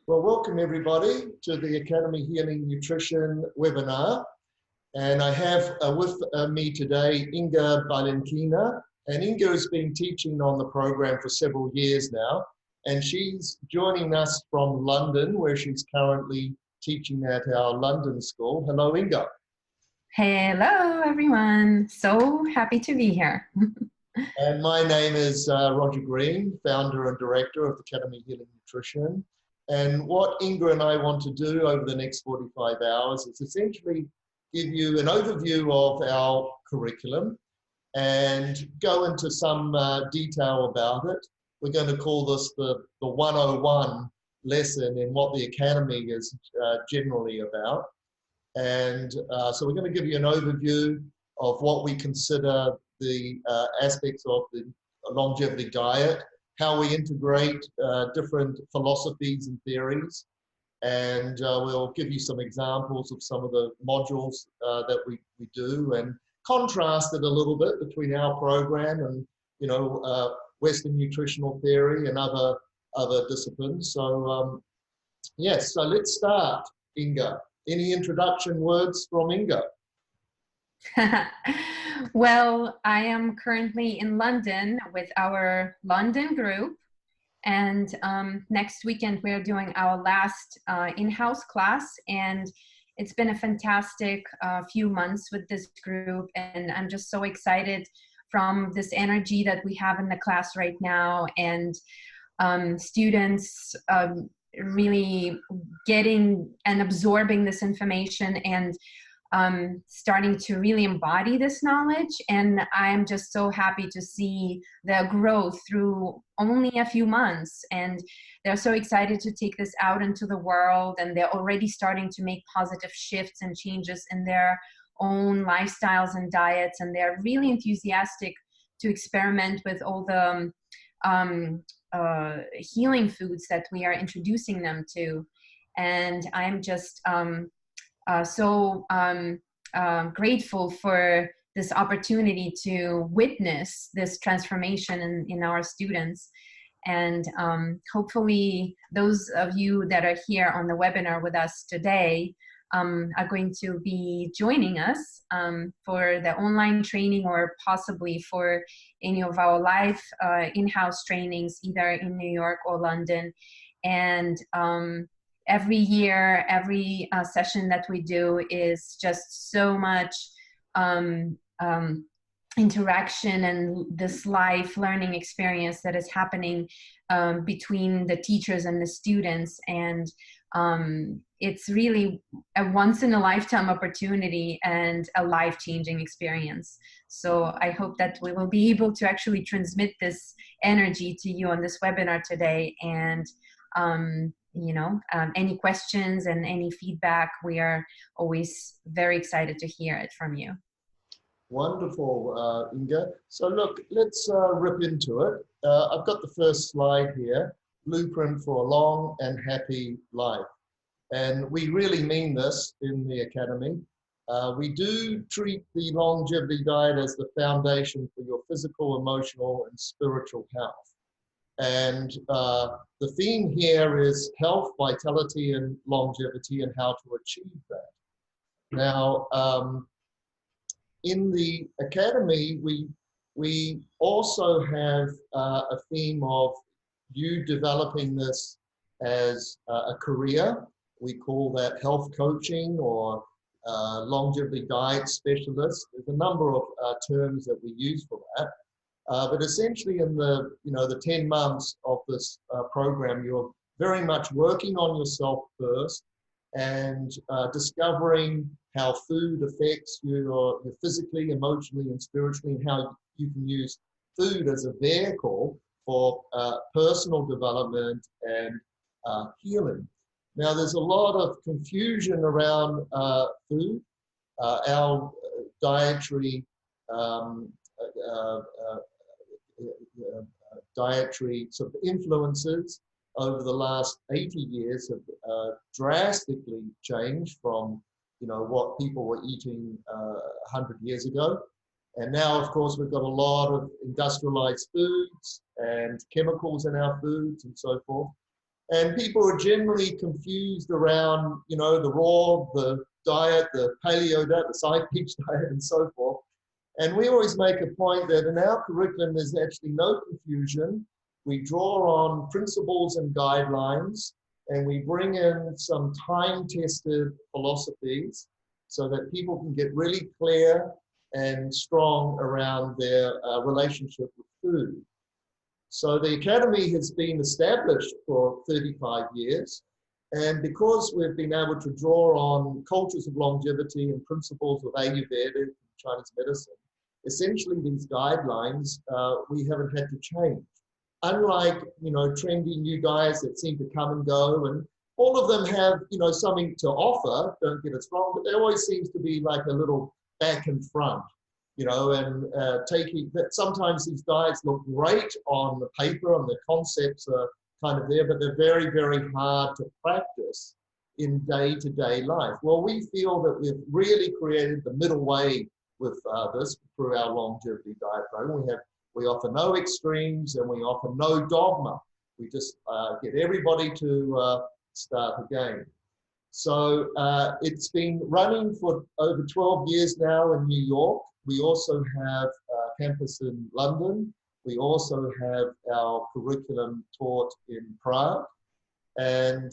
Well, welcome everybody to the Academy Healing Nutrition webinar. And I have with me today Inga Bylinkina. And Inga has been teaching on the program for several years now. And she's joining us from London, where she's currently teaching at our London school. Hello, Inga. Hello, everyone. So happy to be here. And my name is Roger Green, founder and director of Academy Healing Nutrition. And what Inga and I want to do over the next 45 hours is essentially give you an overview of our curriculum and go into some detail about it. We're going to call this the 101 lesson in what the Academy is generally about. And so we're going to give you an overview of what we consider the aspects of the longevity diet, how we integrate different philosophies and theories, and we'll give you some examples of some of the modules that we do and contrast it a little bit between our program and, Western nutritional theory and other disciplines. So, yes, so let's start, Inga. Any introduction words from Inga? Well, I am currently in London with our London group, and next weekend we're doing our last in-house class, and it's been a fantastic few months with this group, and I'm just so excited from this energy that we have in the class right now, and students really getting and absorbing this information and starting to really embody this knowledge. And I'm just so happy to see the growth through only a few months. And they're so excited to take this out into the world, and they're already starting to make positive shifts and changes in their own lifestyles and diets. And they're really enthusiastic to experiment with all the healing foods that we are introducing them to. And I'm just so grateful for this opportunity to witness this transformation in our students. And hopefully those of you that are here on the webinar with us today are going to be joining us for the online training, or possibly for any of our live in-house trainings, either in New York or London. And every year, every session that we do is just so much interaction and this life learning experience that is happening between the teachers and the students. And it's really a once-in-a-lifetime opportunity and a life-changing experience. So I hope that we will be able to actually transmit this energy to you on this webinar today. And any questions and any feedback, we are always very excited to hear it from you. Wonderful, Inga. So look, let's rip into it. I've got the first slide here, Blueprint for a Long and Happy Life. And we really mean this in the Academy. We do treat the longevity diet as the foundation for your physical, emotional, and spiritual health. And the theme here is health, vitality, and longevity, and how to achieve that. Now, in the Academy, we also have a theme of you developing this as a career. We call that health coaching or longevity diet specialist. There's a number of terms that we use for that. But essentially in the 10 months of this program, you're very much working on yourself first and discovering how food affects you physically, emotionally, and spiritually, and how you can use food as a vehicle for personal development and healing. Now, there's a lot of confusion around food. Our dietary dietary sort of influences over the last 80 years have drastically changed from what people were eating 100 years ago. And now, of course, we've got a lot of industrialized foods and chemicals in our foods and so forth. And people are generally confused around, you know, the raw, the diet, the paleo diet, the side beach diet, and so forth. And we always make a point that in our curriculum, there's actually no confusion. We draw on principles and guidelines, and we bring in some time-tested philosophies so that people can get really clear and strong around their relationship with food. So the Academy has been established for 35 years. And because we've been able to draw on cultures of longevity and principles of Ayurveda, Chinese medicine, essentially these guidelines, we haven't had to change. Unlike, you know, trendy new guys that seem to come and go, and all of them have, you know, something to offer, don't get us wrong, but there always seems to be like a little back and front, you know, and taking that sometimes these diets look great on the paper and the concepts are kind of there, but they're very, very hard to practice in day-to-day life. Well, we feel that we've really created the middle way with this through our longevity diet program. We offer no extremes and we offer no dogma. We just get everybody to start again. So it's been running for over 12 years now in New York. We also have a campus in London. We also have our curriculum taught in Prague. And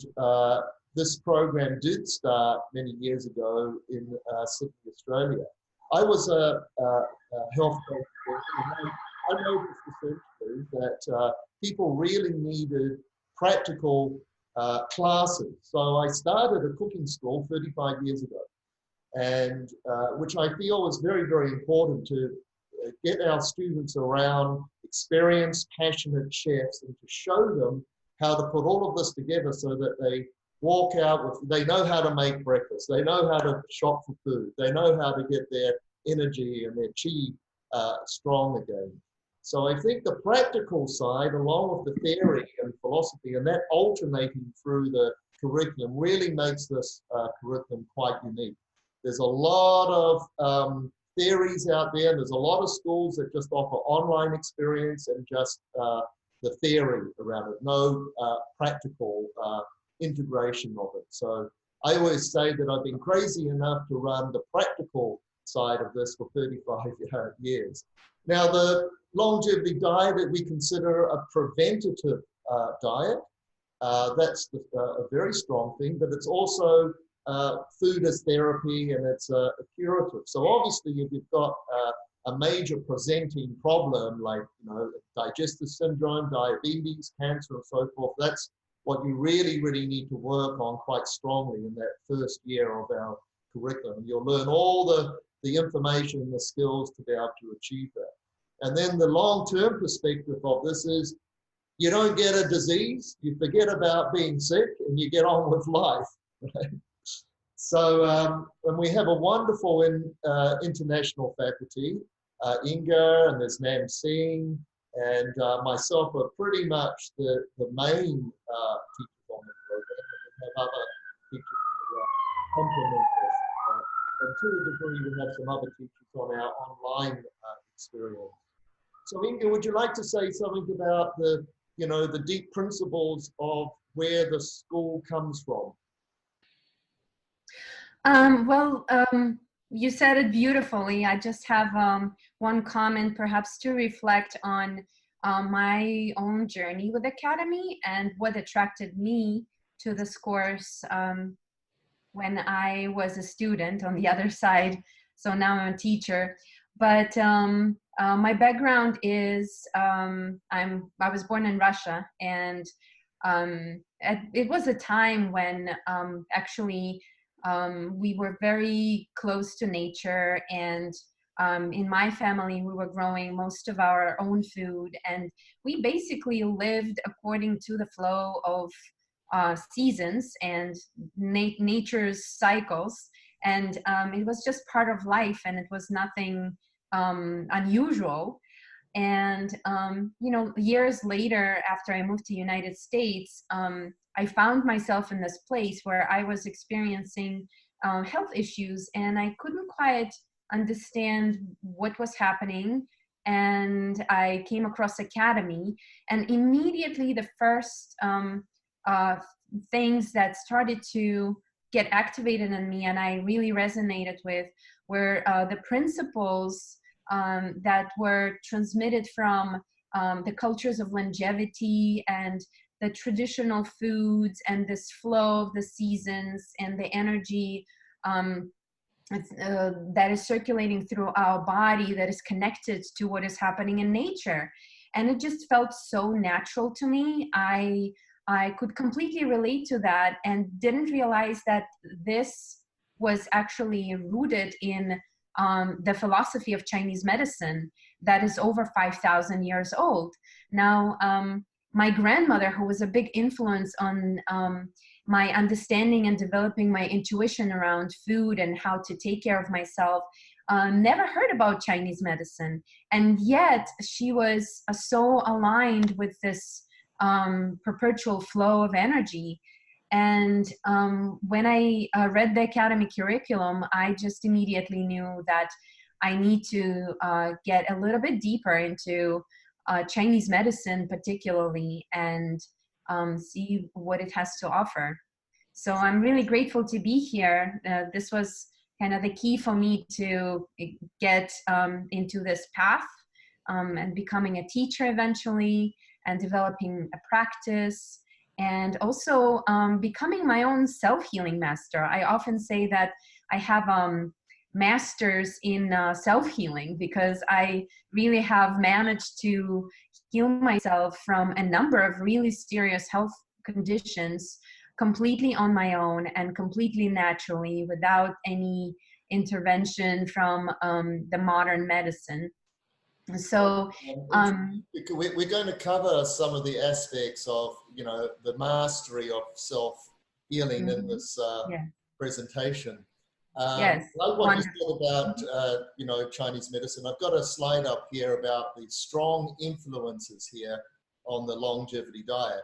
this program did start many years ago in Sydney, Australia. I was a health coach, and I noticed essentially that people really needed practical classes. So I started a cooking school 35 years ago, and which I feel was very, very important to get our students around experienced, passionate chefs and to show them how to put all of this together so that they walk out with, they know how to make breakfast, they know how to shop for food, they know how to get their energy and their chi strong again. So I think the practical side, along with the theory and philosophy, and that alternating through the curriculum really makes this curriculum quite unique. There's a lot of theories out there. There's a lot of schools that just offer online experience and just the theory around it, no practical integration of it. So I always say that I've been crazy enough to run the practical side of this for 35 years. Now, the longevity diet that we consider a preventative diet, that's a very strong thing, but it's also food as therapy and it's a curative. So obviously if you've got a major presenting problem like, you know, digestive syndrome, diabetes, cancer and so forth, that's what you really, really need to work on quite strongly in that first year of our curriculum. You'll learn all the information and the skills to be able to achieve that. And then the long-term perspective of this is you don't get a disease, you forget about being sick, and you get on with life. Right? So, and we have a wonderful international faculty, Inga, and there's Nam Singh, and myself are pretty much the main teachers on the program. We have other teachers who complement this. And to a degree, we have some other teachers on our online experience. So Inga, would you like to say something about the, you know, the deep principles of where the school comes from? You said it beautifully. I just have one comment perhaps to reflect on my own journey with Academy and what attracted me to this course when I was a student on the other side. So now I'm a teacher. But my background is I was born in Russia, and it was a time when actually we were very close to nature, and in my family we were growing most of our own food, and we basically lived according to the flow of seasons and nature's cycles, and it was just part of life, and it was nothing unusual. And you know, years later, after I moved to the United States, I found myself in this place where I was experiencing health issues, and I couldn't quite understand what was happening. And I came across Academy, and immediately the first uh, things that started to get activated in me and I really resonated with were the principles that were transmitted from the cultures of longevity and the traditional foods and this flow of the seasons and the energy that is circulating through our body, that is connected to what is happening in nature. And it just felt so natural to me. I could completely relate to that and didn't realize that this was actually rooted in the philosophy of Chinese medicine that is over 5,000 years old. Now, my grandmother, who was a big influence on my understanding and developing my intuition around food and how to take care of myself, never heard about Chinese medicine. And yet she was so aligned with this perpetual flow of energy. And when I read the academy curriculum, I just immediately knew that I need to get a little bit deeper into Chinese medicine particularly, and see what it has to offer. So I'm really grateful to be here. This was kind of the key for me to get into this path and becoming a teacher eventually, and developing a practice, and also becoming my own self-healing master. I often say that I have masters in self-healing, because I really have managed to heal myself from a number of really serious health conditions completely on my own and completely naturally, without any intervention from the modern medicine. So we're going to cover some of the aspects of, you know, the mastery of self-healing in this yeah. presentation. Yes. I like what you said about, you know, Chinese medicine. I've got a slide up here about the strong influences here on the longevity diet.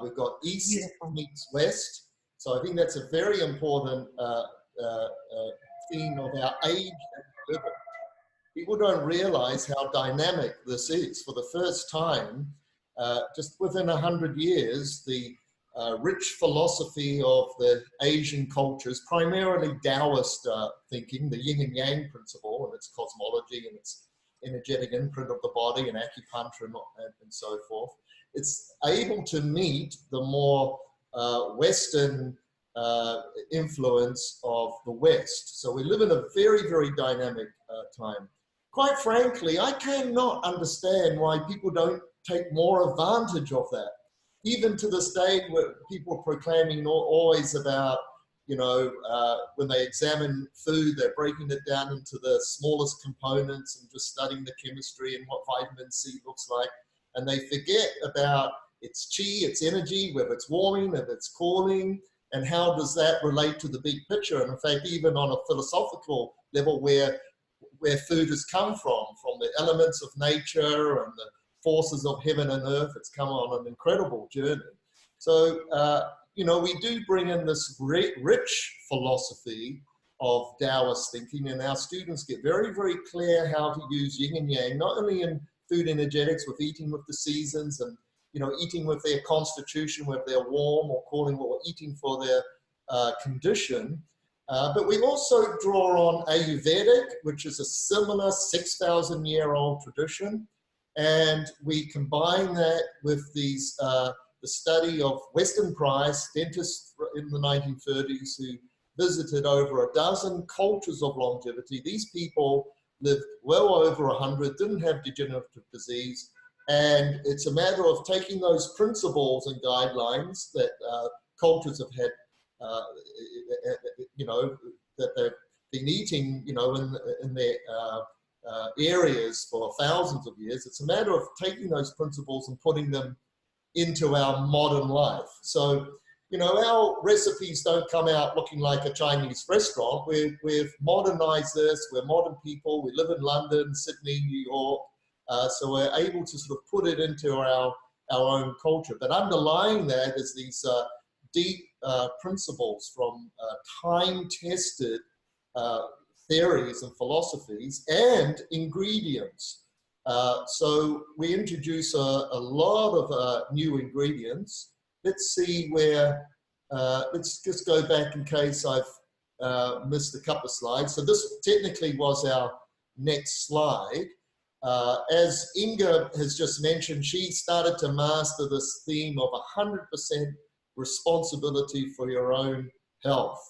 We've got East Beautiful. meets West. So I think that's a very important theme of our age and living. People don't realize how dynamic this is. For the first time, just within 100 years, the rich philosophy of the Asian cultures, primarily Taoist thinking, the yin and yang principle and its cosmology and its energetic imprint of the body and acupuncture and so forth, it's able to meet the more Western influence of the West. So we live in a very, very dynamic time. Quite frankly, I cannot understand why people don't take more advantage of that. Even to this day, where people are proclaiming always about, you know, when they examine food, they're breaking it down into the smallest components and just studying the chemistry and what vitamin C looks like. And they forget about its chi, its energy, whether it's warming, whether it's cooling, and how does that relate to the big picture. And in fact, even on a philosophical level, where food has come from the elements of nature and the forces of heaven and earth, it's come on an incredible journey. So, you know, we do bring in this rich philosophy of Taoist thinking, and our students get very, very clear how to use yin and yang, not only in food energetics with eating with the seasons and, you know, eating with their constitution, whether they're warm or calling what we're eating for their condition. But we also draw on Ayurvedic, which is a similar 6,000-year-old tradition. And we combine that with these, the study of Weston Price, dentists in the 1930s who visited over a dozen cultures of longevity. These people lived well over 100, didn't have degenerative disease. And it's a matter of taking those principles and guidelines that cultures have had, you know, that they've been eating, you know, in their areas for thousands of years. It's a matter of taking those principles and putting them into our modern life. So, you know, our recipes don't come out looking like a Chinese restaurant. We've modernized this. We're modern people. We live in London, Sydney, New York. So we're able to sort of put it into our own culture. But underlying that is these deep principles from time-tested theories and philosophies and ingredients. So we introduce a lot of new ingredients let's see where, let's just go back in case I've missed a couple of slides. So this technically was our next slide. As Inga has just mentioned, she started to master this theme of 100% responsibility for your own health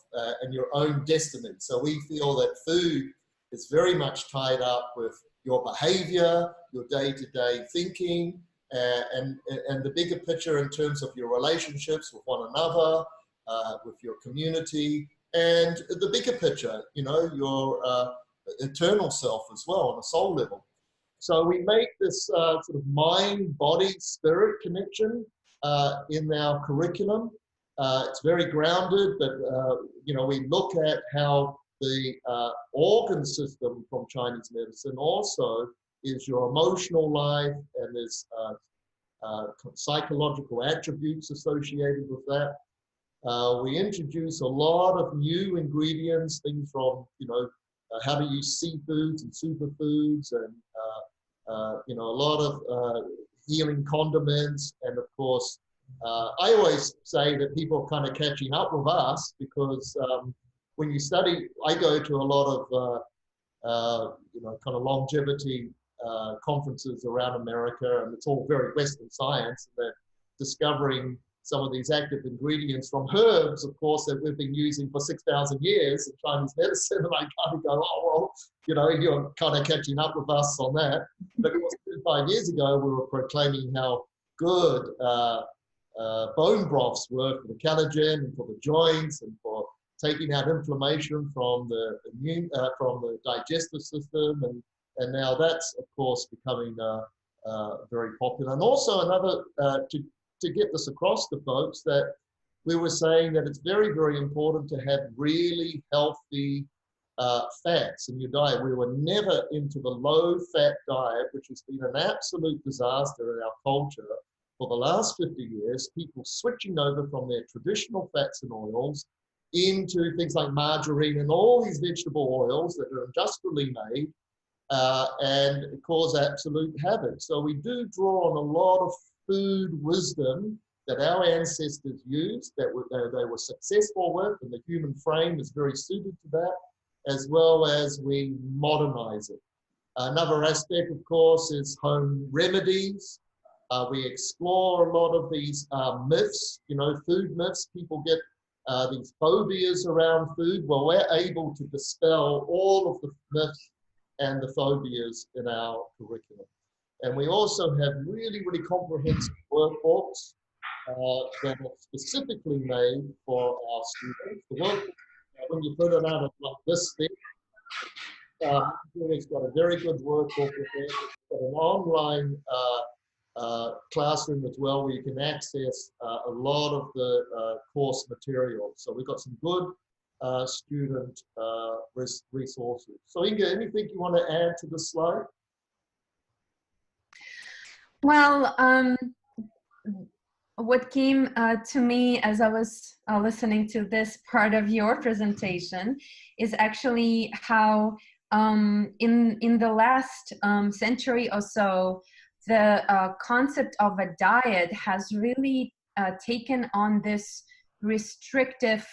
and your own destiny. So we feel that food is very much tied up with your behavior, your day-to-day thinking, and the bigger picture in terms of your relationships with one another, with your community, and the bigger picture, you know, your eternal self as well on a soul level. So we make this sort of mind, body, spirit connection in our curriculum. It's very grounded, but you know, we look at how the organ system from Chinese medicine also is your emotional life, and there's psychological attributes associated with that. We introduce a lot of new ingredients, things from, you know, how to use seafoods and superfoods, and you know, a lot of healing condiments, and of course, I always say that people are kind of catching up with us because when you study, I go to a lot of you know, kind of longevity conferences around America, and it's all very Western science. They're discovering some of these active ingredients from herbs, of course, that we've been using for 6,000 years in Chinese medicine, and I kind of go, oh, well, you know, you're kind of catching up with us on that. But of course, 5 years ago, we were proclaiming how good bone broths were for the collagen and for the joints and for taking out inflammation from the immune, from the digestive system, and now that's of course becoming very popular. And also another to get this across to folks, that we were saying that it's very, very important to have really healthy fats in your diet. We were never into the low-fat diet, which has been an absolute disaster in our culture for the last 50 years, people switching over from their traditional fats and oils into things like margarine and all these vegetable oils that are industrially made and cause absolute havoc. So we do draw on a lot of food wisdom that our ancestors used, that they were successful with, and the human frame is very suited to that, as well as we modernize it. Another aspect, of course, is home remedies. We explore a lot of these myths, you know, food myths. People get these phobias around food. Well, we're able to dispel all of the myths and the phobias in our curriculum. And we also have really, really comprehensive workbooks that are specifically made for our students. The workbook, when you put it out like this thing, it's got a very good workbook with it. It's got an online classroom as well, where you can access a lot of the course material. So we've got some good student resources. So Inga, anything you want to add to the slide? Well, what came to me as I was listening to this part of your presentation is actually how in the last century or so, the concept of a diet has really taken on this restrictive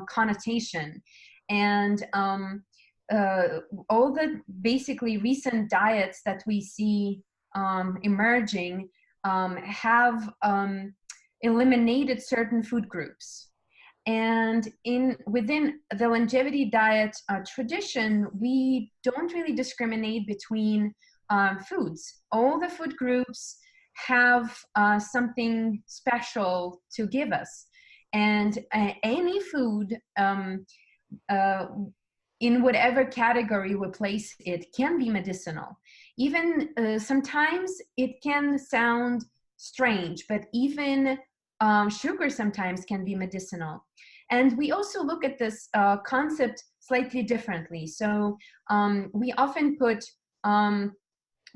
connotation. And all the basically recent diets that we see emerging have eliminated certain food groups. And within the longevity diet tradition, we don't really discriminate between foods. All the food groups have something special to give us. And any food, in whatever category we place it, can be medicinal. Even sometimes it can sound strange, but even sugar sometimes can be medicinal. And we also look at this concept slightly differently. So we often put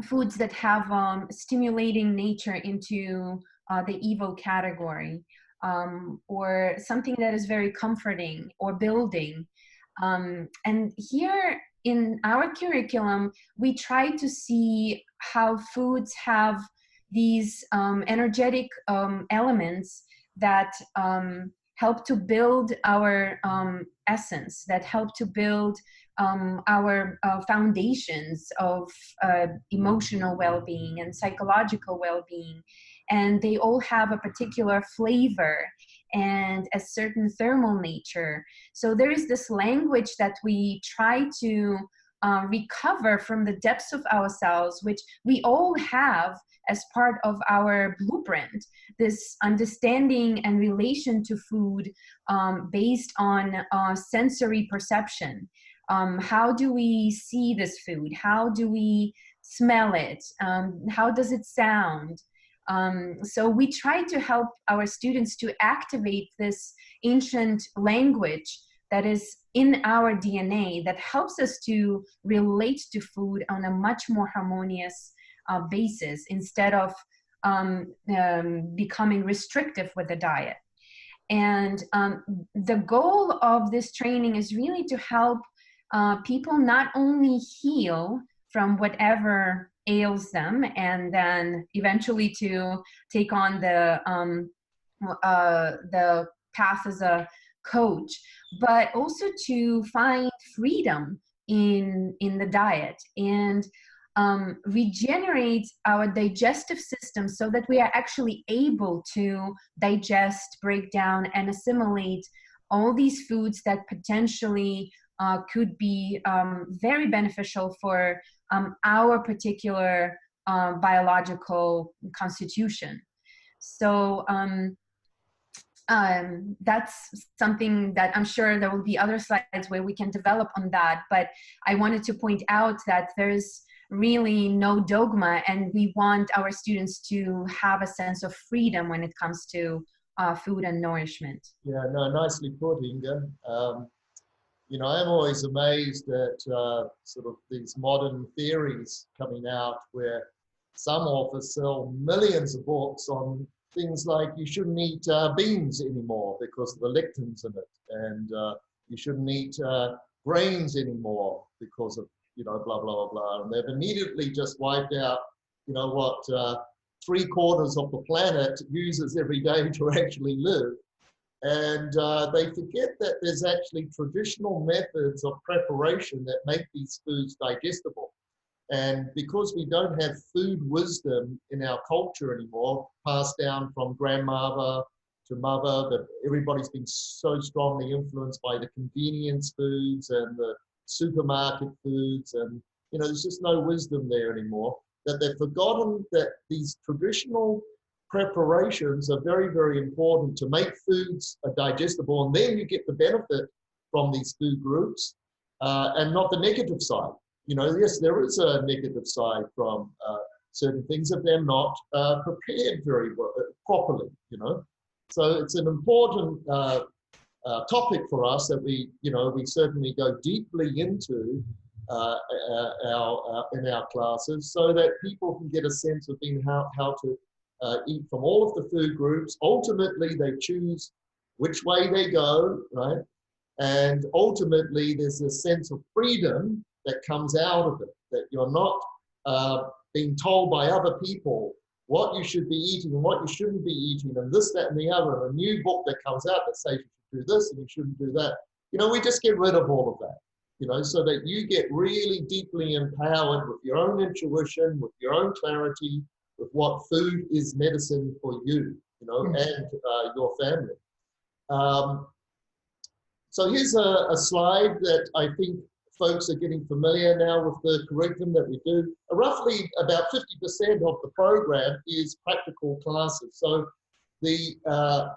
foods that have stimulating nature into the evil category, or something that is very comforting or building. And here in our curriculum, we try to see how foods have these energetic elements that help to build our essence, that help to build our foundations of emotional well-being and psychological well-being. And they all have a particular flavor and a certain thermal nature. So there is this language that we try to recover from the depths of ourselves, which we all have as part of our blueprint, this understanding and relation to food based on sensory perception. How do we see this food? How do we smell it? How does it sound? So we try to help our students to activate this ancient language that is in our DNA, that helps us to relate to food on a much more harmonious basis, instead of becoming restrictive with the diet. And the goal of this training is really to help people not only heal from whatever ails them, and then eventually to take on the path as a coach, but also to find freedom in the diet and regenerate our digestive system so that we are actually able to digest, break down, and assimilate all these foods that potentially could be very beneficial for our particular biological constitution. So that's something that I'm sure there will be other slides where we can develop on that, but I wanted to point out that there's really no dogma, and we want our students to have a sense of freedom when it comes to food and nourishment. Yeah, no, nicely put, Inga. You know, I'm always amazed at sort of these modern theories coming out where some authors sell millions of books on things like you shouldn't eat beans anymore because of the lectins in it, and you shouldn't eat grains anymore because of, you know, blah, blah, blah. And they've immediately just wiped out, you know, what 3/4 of the planet uses every day to actually live. And they forget that there's actually traditional methods of preparation that make these foods digestible. And because we don't have food wisdom in our culture anymore, passed down from grandmother to mother, that everybody's been so strongly influenced by the convenience foods and the supermarket foods, and, you know, there's just no wisdom there anymore, that they've forgotten that these traditional preparations are very, very important to make foods digestible, and then you get the benefit from these food groups and not the negative side. You know, yes, there is a negative side from certain things if they're not prepared very well, properly, you know. So it's an important topic for us that we, you know, we certainly go deeply into in our classes, so that people can get a sense of being how to eat from all of the food groups. Ultimately, they choose which way they go, right? And ultimately, there's a sense of freedom that comes out of it, that you're not being told by other people what you should be eating and what you shouldn't be eating, and this, that, and the other, and a new book that comes out that says you should do this and you shouldn't do that. You know, we just get rid of all of that, you know, so that you get really deeply empowered with your own intuition, with your own clarity, with what food is medicine for you, you know, and your family. So here's a slide that I think folks are getting familiar now with the curriculum that we do. Roughly about 50% of the program is practical classes. So the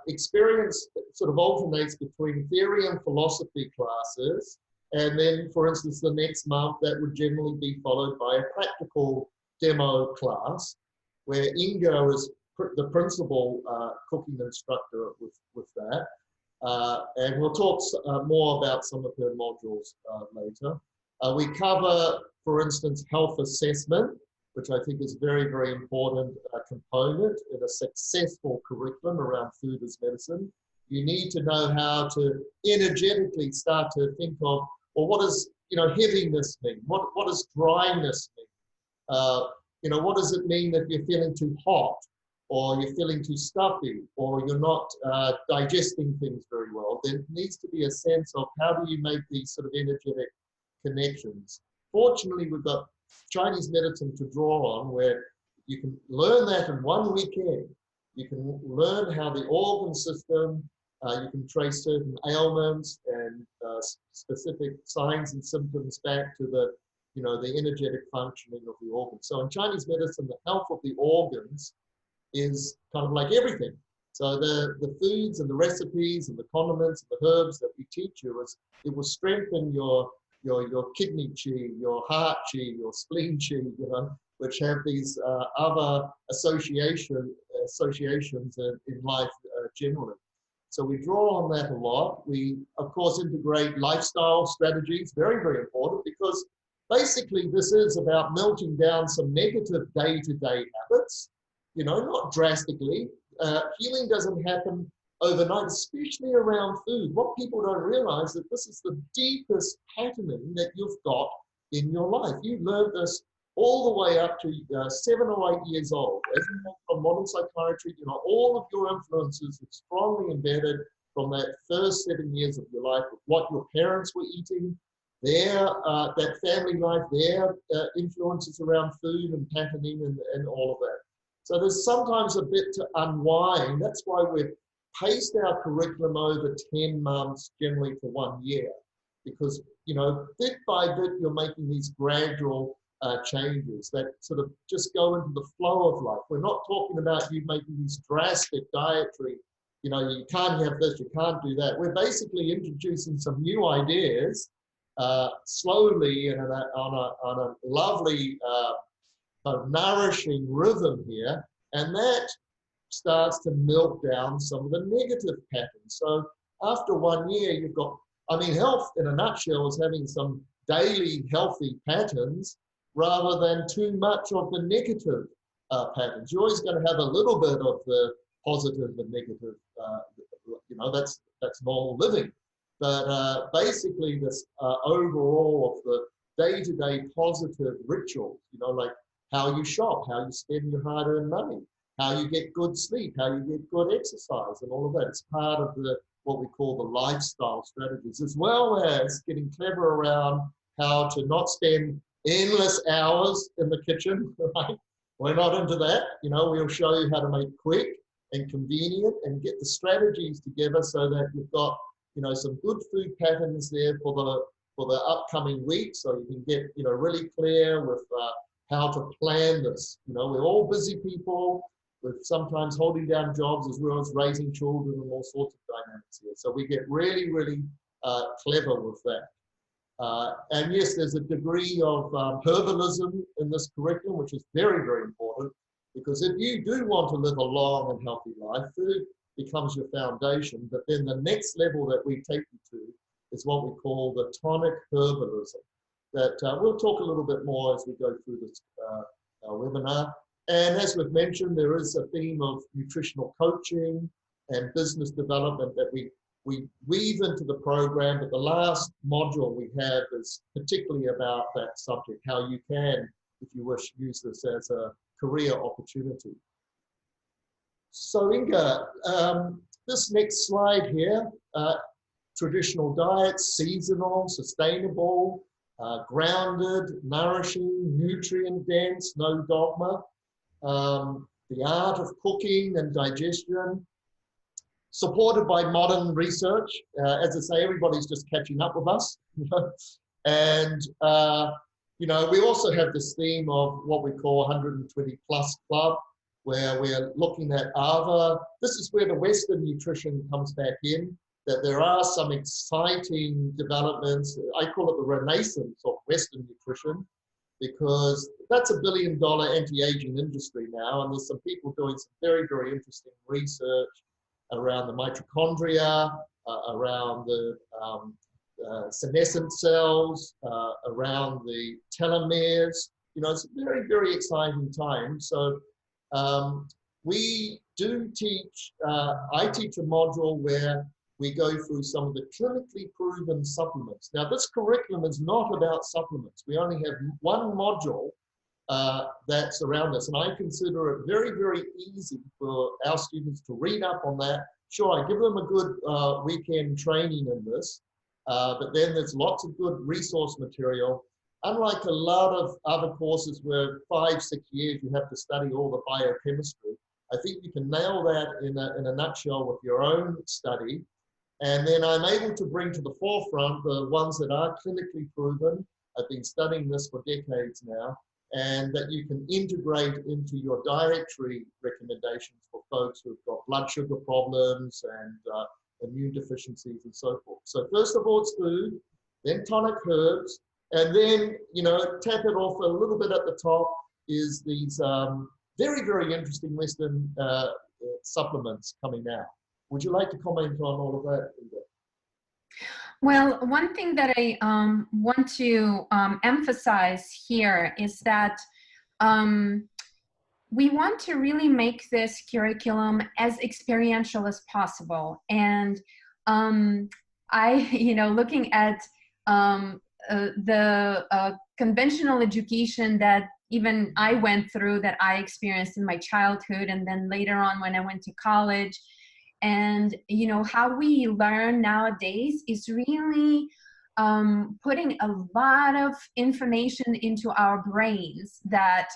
experience sort of alternates between theory and philosophy classes. And then, for instance, the next month, that would generally be followed by a practical demo class, where Inga is the principal cooking instructor with that. And we'll talk more about some of her modules later. We cover, for instance, health assessment, which I think is a very, very important component in a successful curriculum around food as medicine. You need to know how to energetically start to think of, well, what does, you know, heaviness mean? What does dryness mean? You know, what does it mean if you're feeling too hot or you're feeling too stuffy, or you're not digesting things very well, there needs to be a sense of how do you make these sort of energetic connections. Fortunately, we've got Chinese medicine to draw on where you can learn that in one weekend. You can learn how the organ system, you can trace certain ailments and specific signs and symptoms back to the, the energetic functioning of the organ. So in Chinese medicine, the health of the organs is kind of like everything. So the foods and the recipes and the condiments and the herbs that we teach you, it will strengthen your kidney qi, your heart qi, your spleen qi, which have these other associations in life generally. So we draw on that a lot. We, of course, integrate lifestyle strategies, very, very important, because basically this is about melting down some negative day-to-day habits, not drastically. Healing doesn't happen overnight, especially around food. What people don't realize that this is the deepest patterning that you've got in your life. You learned this all the way up to 7 or 8 years old. As you know from modern psychiatry, all of your influences are strongly embedded from that first 7 years of your life, of what your parents were eating, their that family life, their influences around food and patterning and all of that. So there's sometimes a bit to unwind. That's why we've paced our curriculum over 10 months, generally for 1 year, because, bit by bit, you're making these gradual changes that sort of just go into the flow of life. We're not talking about you making these drastic dietary, you can't have this, you can't do that. We're basically introducing some new ideas slowly and on a lovely, nourishing rhythm here, and that starts to melt down some of the negative patterns. So after 1 year, you've got, health in a nutshell is having some daily healthy patterns rather than too much of the negative patterns. You're always going to have a little bit of the positive and negative, that's normal living. But basically this overall of the day-to-day positive rituals, like how you shop, how you spend your hard-earned money, how you get good sleep, how you get good exercise, and all of that. It's part of what we call the lifestyle strategies, as well as getting clever around how to not spend endless hours in the kitchen, right? We're not into that. We'll show you how to make quick and convenient and get the strategies together so that you've got, some good food patterns there for the upcoming week, so you can get, really clear with how to plan this. We're all busy people with sometimes holding down jobs as well as raising children and all sorts of dynamics here. So we get really, really clever with that. And yes, there's a degree of herbalism in this curriculum, which is very, very important, because if you do want to live a long and healthy life, food becomes your foundation. But then the next level that we take you to is what we call the tonic herbalism, that we'll talk a little bit more as we go through this webinar. And as we've mentioned, there is a theme of nutritional coaching and business development that we weave into the program, but the last module we have is particularly about that subject, how you can, if you wish, use this as a career opportunity. So Inga, this next slide here, traditional diets, seasonal, sustainable, grounded, nourishing, nutrient-dense, no dogma, the art of cooking and digestion, supported by modern research. As I say, everybody's just catching up with us. And, we also have this theme of what we call 120 plus club, where we're looking at this is where the Western nutrition comes back in, that there are some exciting developments. I call it the renaissance of Western nutrition, because that's $1 billion anti-aging industry now. And there's some people doing some very, very interesting research around the mitochondria, around the senescent cells, around the telomeres. It's a very, very exciting time. So we do teach, I teach a module where we go through some of the clinically proven supplements. Now, this curriculum is not about supplements. We only have one module that's around us. And I consider it very, very easy for our students to read up on that. Sure, I give them a good weekend training in this, but then there's lots of good resource material. Unlike a lot of other courses where 5, 6 years you have to study all the biochemistry, I think you can nail that in a nutshell with your own study. And then I'm able to bring to the forefront the ones that are clinically proven. I've been studying this for decades now, and that you can integrate into your dietary recommendations for folks who've got blood sugar problems and immune deficiencies and so forth. So first of all, it's food, then tonic herbs, and then, you know, tap it off a little bit at the top is these very, very interesting Western supplements coming out. Would you like to comment on all of that, Inga? Well, one thing that I want to emphasize here is that we want to really make this curriculum as experiential as possible. And looking at the conventional education that even I went through, that I experienced in my childhood, and then later on when I went to college, and how we learn nowadays is really putting a lot of information into our brains that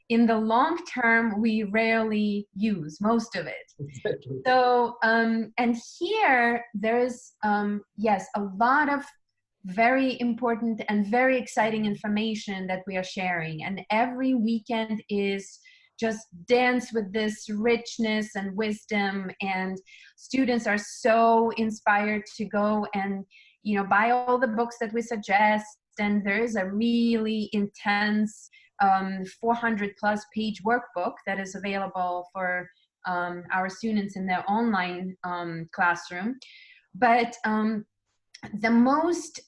in the long term we rarely use most of it. Exactly. So and here there's yes, a lot of very important and very exciting information that we are sharing, and every weekend is just dense with this richness and wisdom, and students are so inspired to go and buy all the books that we suggest. And there is a really intense 400+ page workbook that is available for our students in their online classroom. But the most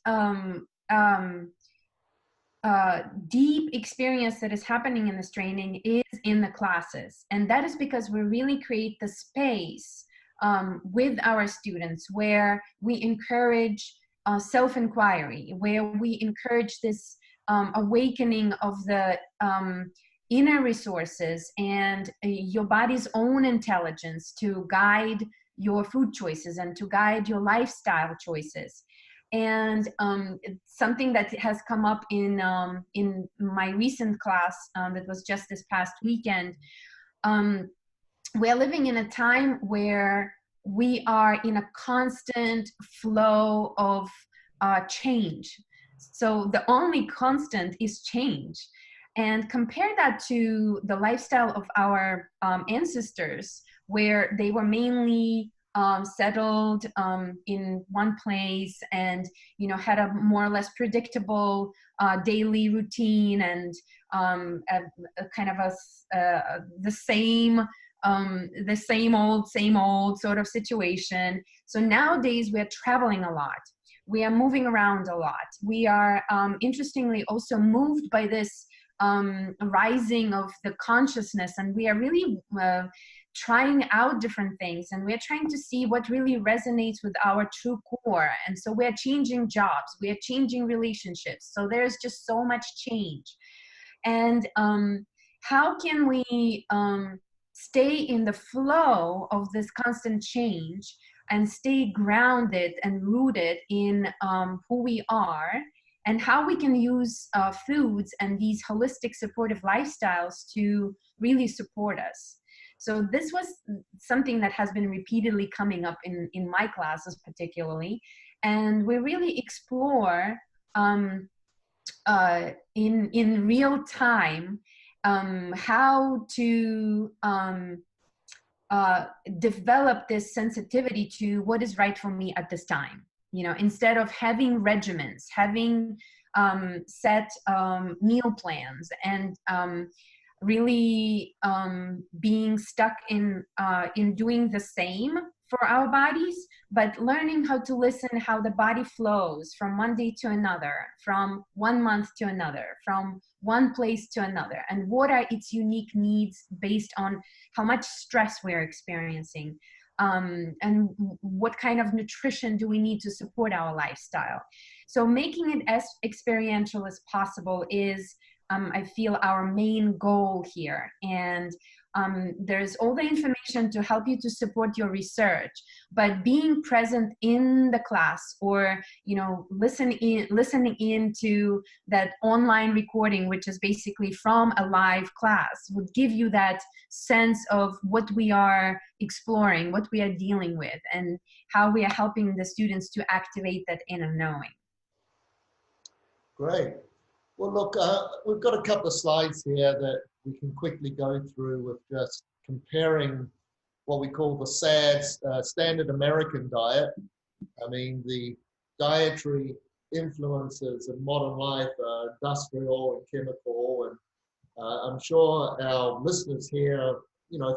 deep experience that is happening in this training is in the classes, and that is because we really create the space with our students where we encourage self-inquiry, where we encourage this awakening of the inner resources and your body's own intelligence to guide your food choices and to guide your lifestyle choices. And something that has come up in my recent class that was just this past weekend, we're living in a time where we are in a constant flow of change. So the only constant is change. And compare that to the lifestyle of our ancestors, where they were mainly settled in one place and had a more or less predictable daily routine and a kind of the same old sort of situation. So nowadays we are traveling a lot. We are moving around a lot. We are interestingly also moved by this rising of the consciousness, and we are really trying out different things, and we're trying to see what really resonates with our true core. And so we're changing jobs, we are changing relationships, so there's just so much change. And how can we stay in the flow of this constant change and stay grounded and rooted in who we are, and how we can use foods and these holistic supportive lifestyles to really support us. So this was something that has been repeatedly coming up in my classes particularly. And we really explore in real time how to develop this sensitivity to what is right for me at this time. Instead of having regimens, having set meal plans, and really being stuck in doing the same for our bodies, but learning how to listen how the body flows from one day to another, from 1 month to another, from one place to another, and what are its unique needs based on how much stress we're experiencing, and what kind of nutrition do we need to support our lifestyle. So making it as experiential as possible is I feel, our main goal here. And there's all the information to help you to support your research, but being present in the class, or listening in to that online recording, which is basically from a live class, would give you that sense of what we are exploring, what we are dealing with, and how we are helping the students to activate that inner knowing. Great. Well, look, we've got a couple of slides here that we can quickly go through with just comparing what we call the SAD, standard American diet. I mean, the dietary influences in modern life are industrial and chemical, and I'm sure our listeners here are,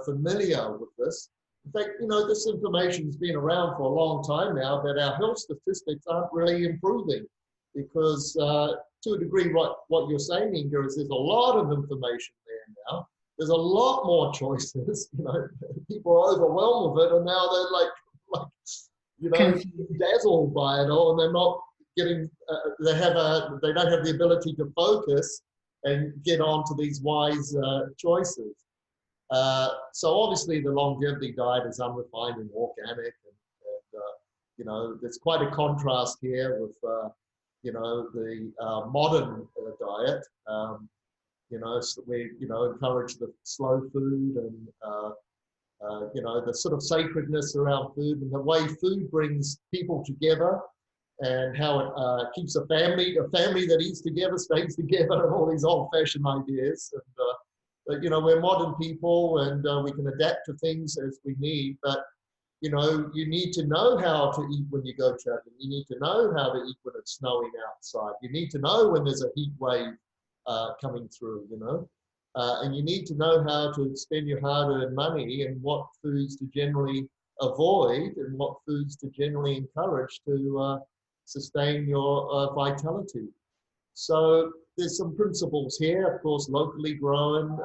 familiar with this. In fact, this information's been around for a long time now, that our health statistics aren't really improving because, to a degree, what you're saying, Inga, is there's a lot of information there now. There's a lot more choices. People are overwhelmed with it, and now they're like dazzled by it all, and they're not getting. They don't have the ability to focus and get on to these wise choices. So obviously, the longevity diet is unrefined and organic, and there's quite a contrast here with the modern diet. So we encourage the slow food and the sort of sacredness around food, and the way food brings people together, and how it keeps a family that eats together stays together, and all these old-fashioned ideas. But we're modern people, and we can adapt to things as we need. But you need to know how to eat when you go traveling. You need to know how to eat when it's snowing outside. You need to know when there's a heat wave coming through, and you need to know how to spend your hard-earned money, and what foods to generally avoid and what foods to generally encourage to sustain your vitality. So there's some principles here, of course, locally grown,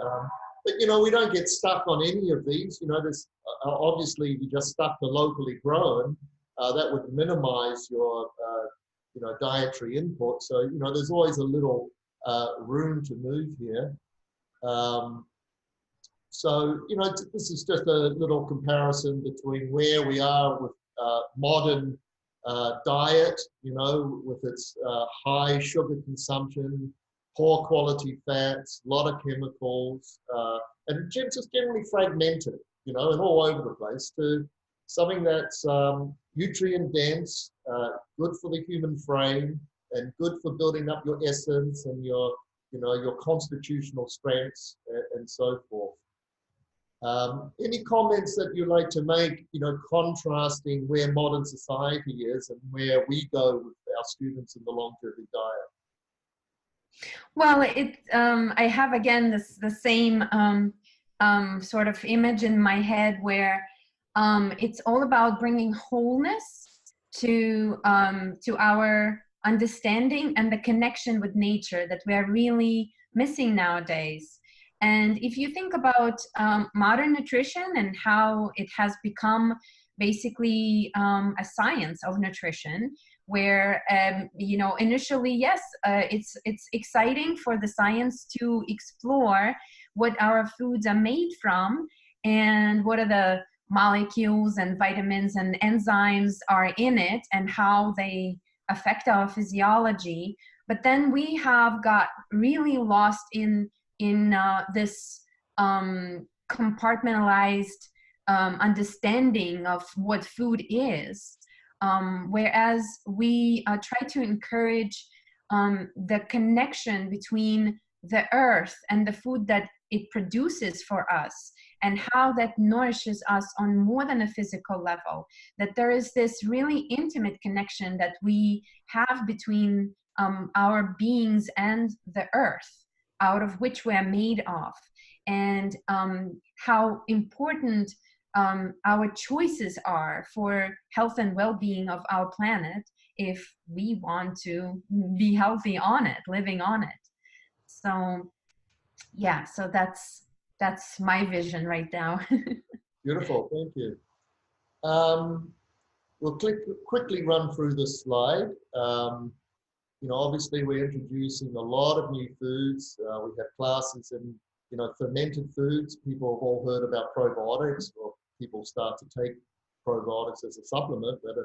but we don't get stuck on any of these. There's obviously, if you just stuck to locally grown, that would minimize your dietary input. So there's always a little room to move here. So this is just a little comparison between where we are with modern diet, with its high sugar consumption, poor quality fats, a lot of chemicals, and just generally fragmented, and all over the place, to something that's nutrient dense, good for the human frame, and good for building up your essence and your constitutional strengths, and so forth. Any comments that you'd like to make, contrasting where modern society is and where we go with our students in the longevity diet? Well, I have again the same sort of image in my head where it's all about bringing wholeness to our understanding and the connection with nature that we are really missing nowadays. And if you think about modern nutrition and how it has become basically a science of nutrition, where initially, yes, it's exciting for the science to explore what our foods are made from and what are the molecules and vitamins and enzymes are in it and how they affect our physiology. But then we have got really lost in this compartmentalized understanding of what food is, whereas we try to encourage the connection between the earth and the food that it produces for us, and how that nourishes us on more than a physical level, that there is this really intimate connection that we have between our beings and the earth, out of which we are made of, and how important our choices are for health and well-being of our planet if we want to be healthy on it, living on it. So yeah, so that's my vision right now. Beautiful, thank you. We'll quickly run through this slide. Obviously we're introducing a lot of new foods. We have classes in, fermented foods. People have all heard about probiotics, or people start to take probiotics as a supplement. But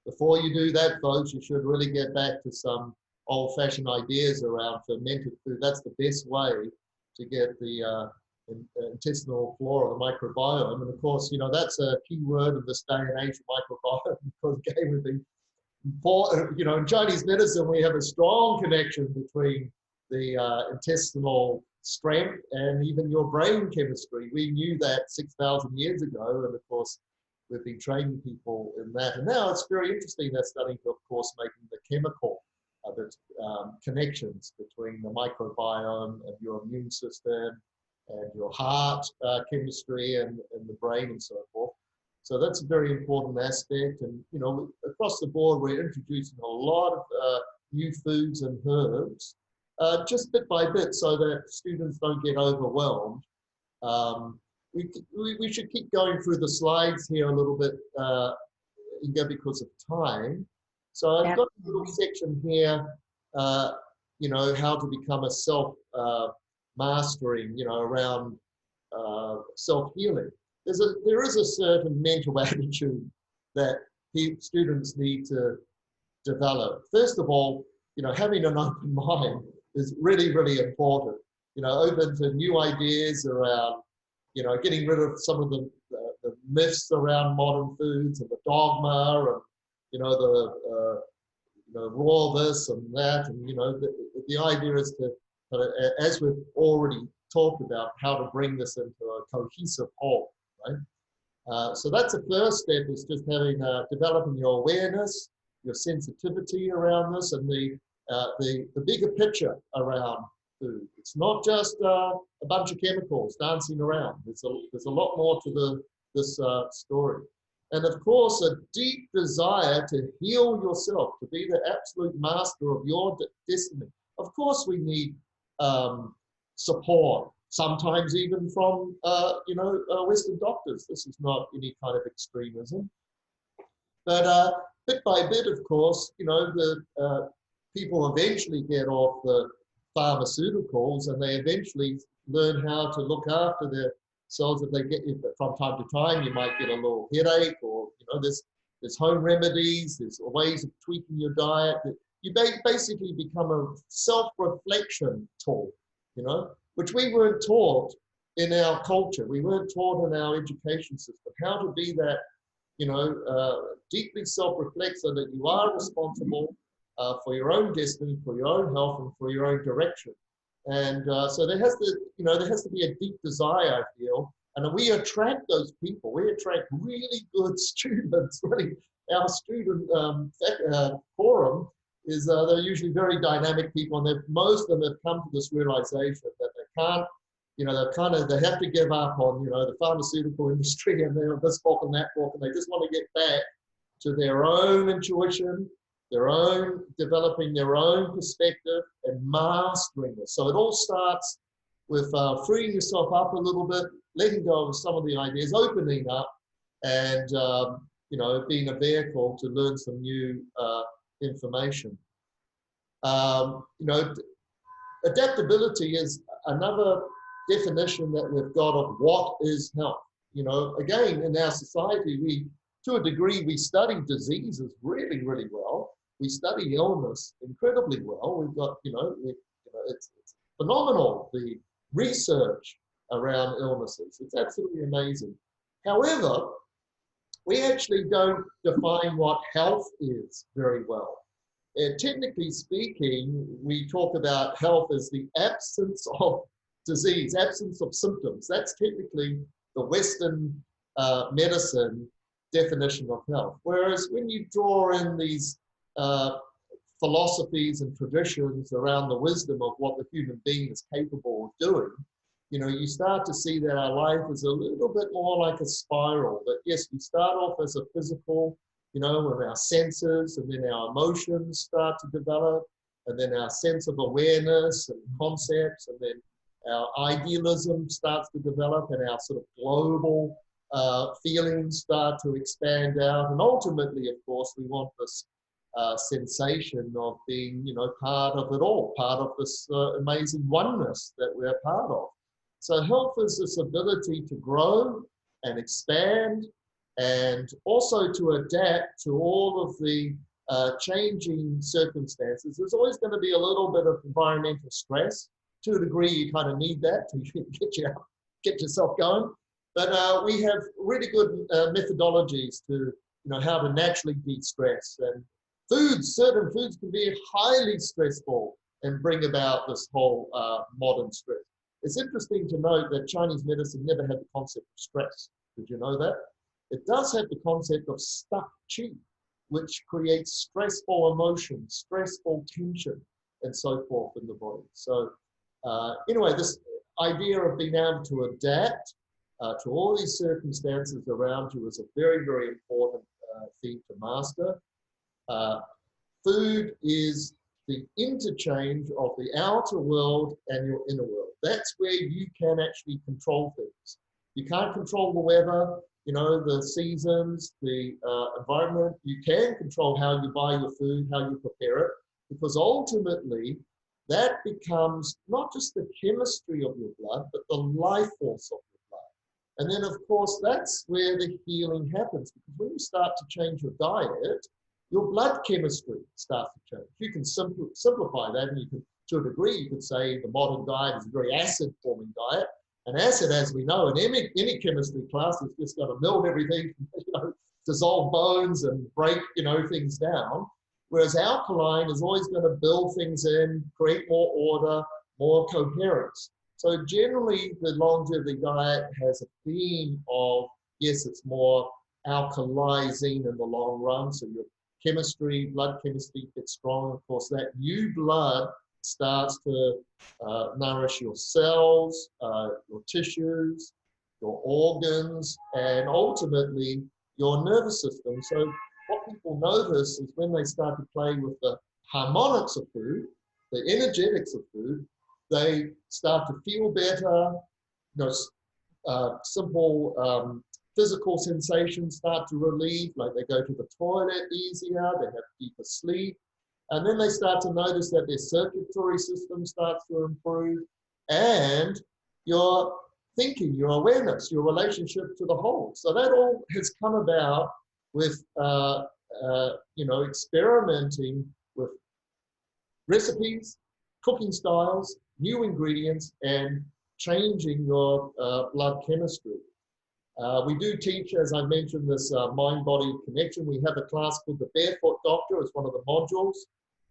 before you do that, folks, you should really get back to some old-fashioned ideas around fermented food. That's the best way to get the intestinal flora, the microbiome. And of course, that's a key word in this day and age, microbiome, because again, we've been, in Chinese medicine, we have a strong connection between the intestinal strength and even your brain chemistry. We knew that 6,000 years ago, and of course, we've been training people in that. And now it's very interesting, they're starting to, of course, making the chemical connections between the microbiome and your immune system and your heart chemistry and the brain and so forth. So that's a very important aspect. And, across the board, we're introducing a lot of new foods and herbs, just bit by bit, so that students don't get overwhelmed. We should keep going through the slides here a little bit, Inga, because of time. So I've got a little section here, how to become a self-mastering, around self-healing. There is a certain mental attitude that students need to develop. First of all, having an open mind is really, really important. Open to new ideas around, getting rid of some of the myths around modern foods and the dogma and, raw this and that. And, the idea is to, as we've already talked about, how to bring this into a cohesive whole, right? So that's the first step, is just having, developing your awareness, your sensitivity around this, and the bigger picture around food. It's not just a bunch of chemicals dancing around. There's a lot more to this story. And of course, a deep desire to heal yourself, to be the absolute master of your destiny. Of course, we need support, sometimes even from, Western doctors. This is not any kind of extremism. But bit by bit, of course, the people eventually get off the pharmaceuticals, and they eventually learn how to look after themselves. If they get, from time to time, you might get a little headache, or there's home remedies, there's ways of tweaking your diet. You basically become a self-reflection tool, which we weren't taught in our culture. We weren't taught in our education system how to be that, deeply self-reflect, so that you are responsible for your own destiny, for your own health, and for your own direction. And so there has to be a deep desire, I feel, and we attract those people. We attract really good students. Really, our student forum is they're usually very dynamic people, and most of them have come to this realization that they can't, they have to give up on, the pharmaceutical industry and they're this book and that book, and they just want to get back to their own intuition, developing their own perspective and mastering this. So it all starts with freeing yourself up a little bit, letting go of some of the ideas, opening up, and being a vehicle to learn some new information. Adaptability is another definition that we've got of what is health. Again, in our society, to a degree, we study diseases really, really well. We study illness incredibly well. We've got, it's phenomenal, the research around illnesses. It's absolutely amazing. However, we actually don't define what health is very well. Technically speaking, we talk about health as the absence of disease, absence of symptoms. That's technically the Western medicine definition of health. Whereas when you draw in these philosophies and traditions around the wisdom of what the human being is capable of doing, you start to see that our life is a little bit more like a spiral. That yes, we start off as a physical, with our senses, and then our emotions start to develop, and then our sense of awareness and concepts, and then our idealism starts to develop, and our sort of global feelings start to expand out. And ultimately, of course, we want this sensation of being, part of it all, part of this amazing oneness that we're part of. So health is this ability to grow and expand and also to adapt to all of the changing circumstances. There's always going to be a little bit of environmental stress. To a degree, you kind of need that to get yourself going. But we have really good methodologies to, how to naturally de-stress. And certain foods can be highly stressful and bring about this whole modern stress. It's interesting to note that Chinese medicine never had the concept of stress. Did you know that? It does have the concept of stuck qi, which creates stressful emotions, stressful tension, and so forth in the body. So anyway, this idea of being able to adapt to all these circumstances around you is a very, very important thing to master. Food is the interchange of the outer world and your inner world. That's where you can actually control things. You can't control the weather, the seasons, the environment. You can control how you buy your food, how you prepare it, because ultimately that becomes not just the chemistry of your blood, but the life force of your blood. And then, of course, that's where the healing happens, because when you start to change your diet, your blood chemistry starts to change. You can simplify that, and you can, to a degree, you could say the modern diet is a very acid-forming diet. And acid, as we know, in any chemistry class, is just going to melt everything, dissolve bones and break, things down. Whereas alkaline is always going to build things in, create more order, more coherence. So generally, the longevity diet has a theme of, yes, it's more alkalizing in the long run. So your chemistry, blood chemistry gets strong. Of course, that new blood starts to nourish your cells, your tissues, your organs, and ultimately your nervous system. So what people notice is when they start to play with the harmonics of food, the energetics of food, they start to feel better, simple physical sensations start to relieve, like they go to the toilet easier, they have deeper sleep. And then they start to notice that their circulatory system starts to improve, and your thinking, your awareness, your relationship to the whole. So that all has come about with, experimenting with recipes, cooking styles, new ingredients, and changing your blood chemistry. We do teach, as I mentioned, this mind-body connection. We have a class called the Barefoot Doctor. It's one of the modules.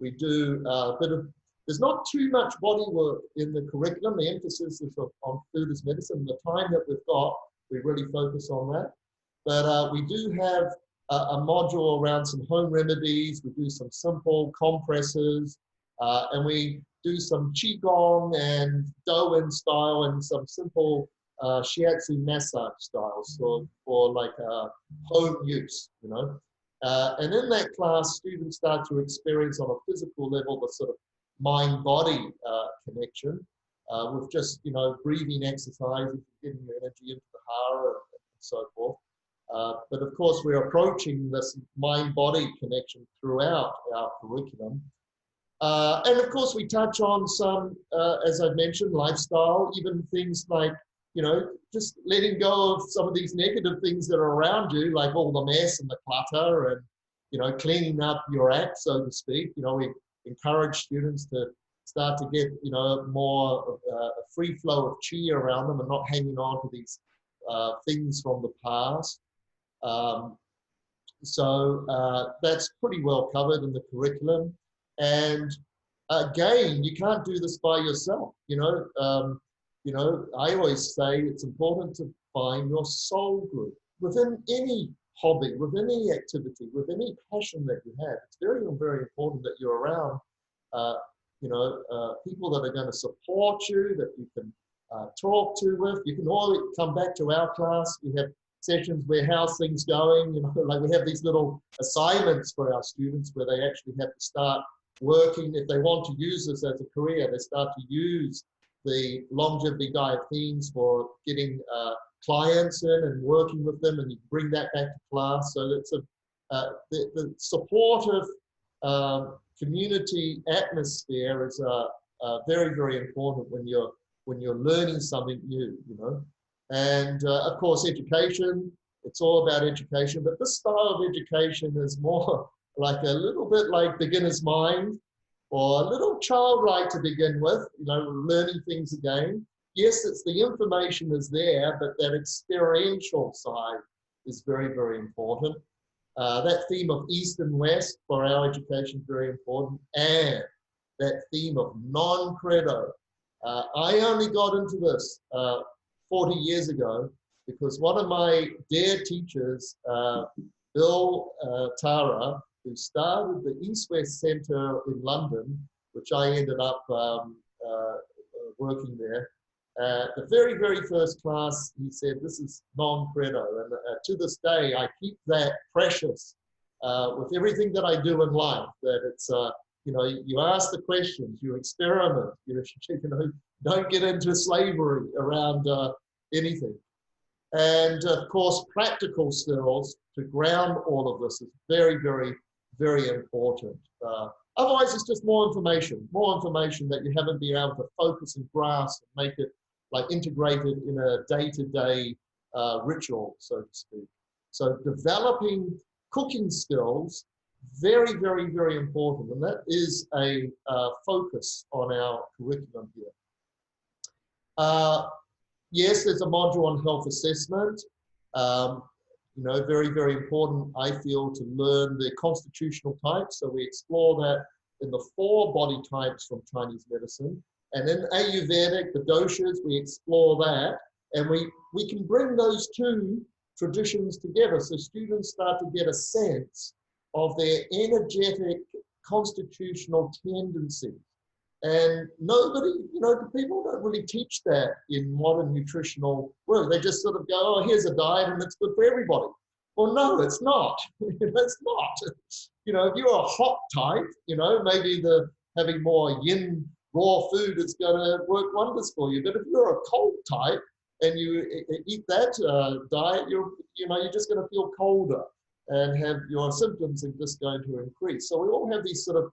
We do a bit of, there's not too much body work in the curriculum. The emphasis is on food as medicine. The time that we've got, we really focus on that. But we do have a module around some home remedies. We do some simple compresses, and we do some Qigong and Doan style and some simple shiatsu massage styles for like home use, And in that class, students start to experience on a physical level the sort of mind-body connection with just, breathing exercises, getting your energy into the hara and so forth. But of course, we're approaching this mind-body connection throughout our curriculum. And of course, we touch on some, as I've mentioned, lifestyle, even things like, just letting go of some of these negative things that are around you, like all the mess and the clutter and, cleaning up your act, so to speak. We encourage students to start to get, more a free flow of chi around them and not hanging on to these things from the past. So that's pretty well covered in the curriculum. And again, you can't do this by yourself, I always say it's important to find your soul group within any hobby, with any activity, with any passion that you have. It's very, very important that you're around, people that are going to support you, that you can talk to with. You can all come back to our class. We have sessions where how's things going, like we have these little assignments for our students where they actually have to start working. If they want to use this as a career, they start to use the longevity diet themes for getting clients in and working with them, and you bring that back to class. So it's the supportive community atmosphere is very, very important when you're learning something new, you know. And of course, education, it's all about education, but this style of education is more like a little bit like beginner's mind or a little childlike to begin with, you know, learning things again. Yes, it's the information is there, but that experiential side is very, very important. That theme of East and West for our education is very important. And that theme of non-credo. I only got into this 40 years ago because one of my dear teachers, Bill Tara, who started the East-West Centre in London, which I ended up working there. The very, very first class, he said, this is non-credo. And to this day, I keep that precious with everything that I do in life, that it's, you know, you ask the questions, you experiment, you know, don't get into slavery around anything. And of course, practical skills to ground all of this is very, very, very important. Otherwise, it's just more information that you haven't been able to focus and grasp and make it like integrated in a day-to-day ritual, so to speak. So developing cooking skills, very, very, very important. And that is a focus on our curriculum here. Yes, there's a module on health assessment. You know, very, very important, I feel, to learn the constitutional types. So we explore that in the 4 body types from Chinese medicine. And in Ayurvedic, the doshas, we explore that. And we can bring those 2 traditions together so students start to get a sense of their energetic constitutional tendencies. And nobody, you know, people don't really teach that in modern nutritional work. They just sort of go, oh, here's a diet and it's good for everybody. Well, no, it's not. It's not. You know, if you're a hot type, you know, maybe having more yin raw food is going to work wonders for you. But if you're a cold type and you eat that diet, you're just going to feel colder and have your symptoms are just going to increase. So we all have these sort of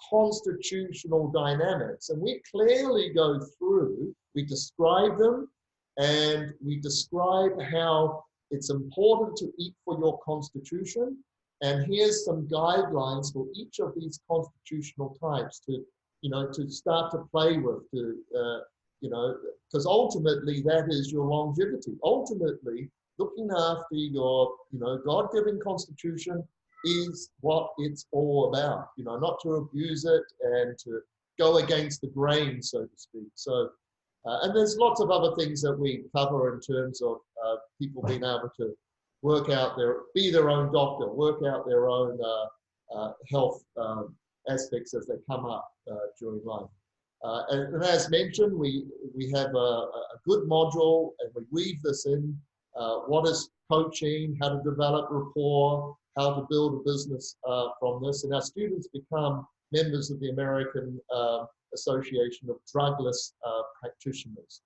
constitutional dynamics, and we clearly go through, we describe them, and we describe how it's important to eat for your constitution. And here's some guidelines for each of these constitutional types to, you know, to start to play with, to, you know, because ultimately that is your longevity. Ultimately, looking after your, you know, God-given constitution is what it's all about, you know, not to abuse it and to go against the grain, so to speak. So, and there's lots of other things that we cover in terms of people being able to work out be their own doctor, work out their own health aspects as they come up during life. And as mentioned, we have a good module and we weave this in. What is coaching, how to develop rapport, how to build a business from this. And our students become members of the American Association of Drugless Practitioners.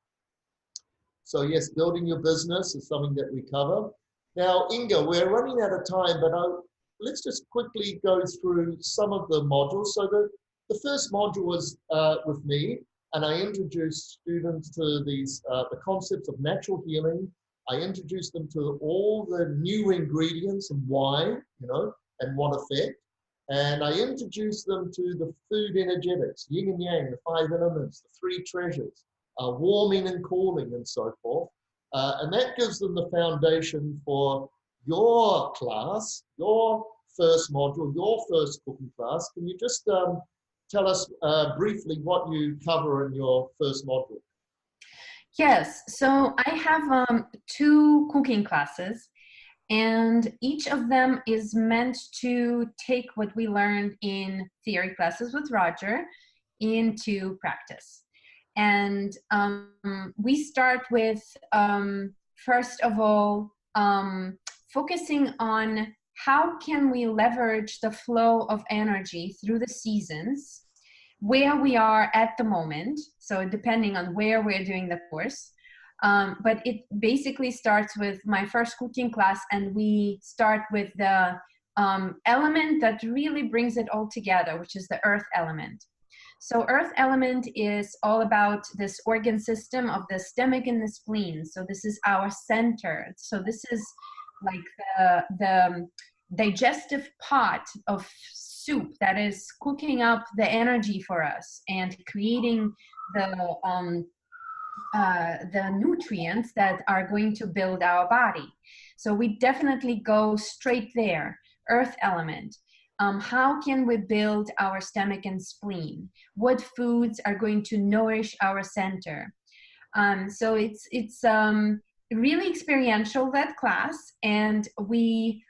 So yes, building your business is something that we cover. Now, Inga, we're running out of time, but let's just quickly go through some of the modules. So the first module was with me, and I introduced students to these the concepts of natural healing. I introduced them to all the new ingredients and why, you know, and what effect. And I introduced them to the food energetics, yin and yang, the 5 elements, the 3 treasures, warming and cooling, and so forth. And that gives them the foundation for your class, your first module, your first cooking class. Can you just tell us briefly what you cover in your first module? Yes, so I have 2 cooking classes, and each of them is meant to take what we learned in theory classes with Roger into practice. And we start with, first of all, focusing on how can we leverage the flow of energy through the seasons where we are at the moment, so depending on where we're doing the course. But it basically starts with my first cooking class, and we start with the element that really brings it all together, which is the earth element. So earth element is all about this organ system of the stomach and the spleen. So this is our center. So this is like the digestive pot of soup that is cooking up the energy for us and creating the nutrients that are going to build our body. So we definitely go straight there, earth element. How can we build our stomach and spleen? What foods are going to nourish our center? So it's really experiential, that class, and we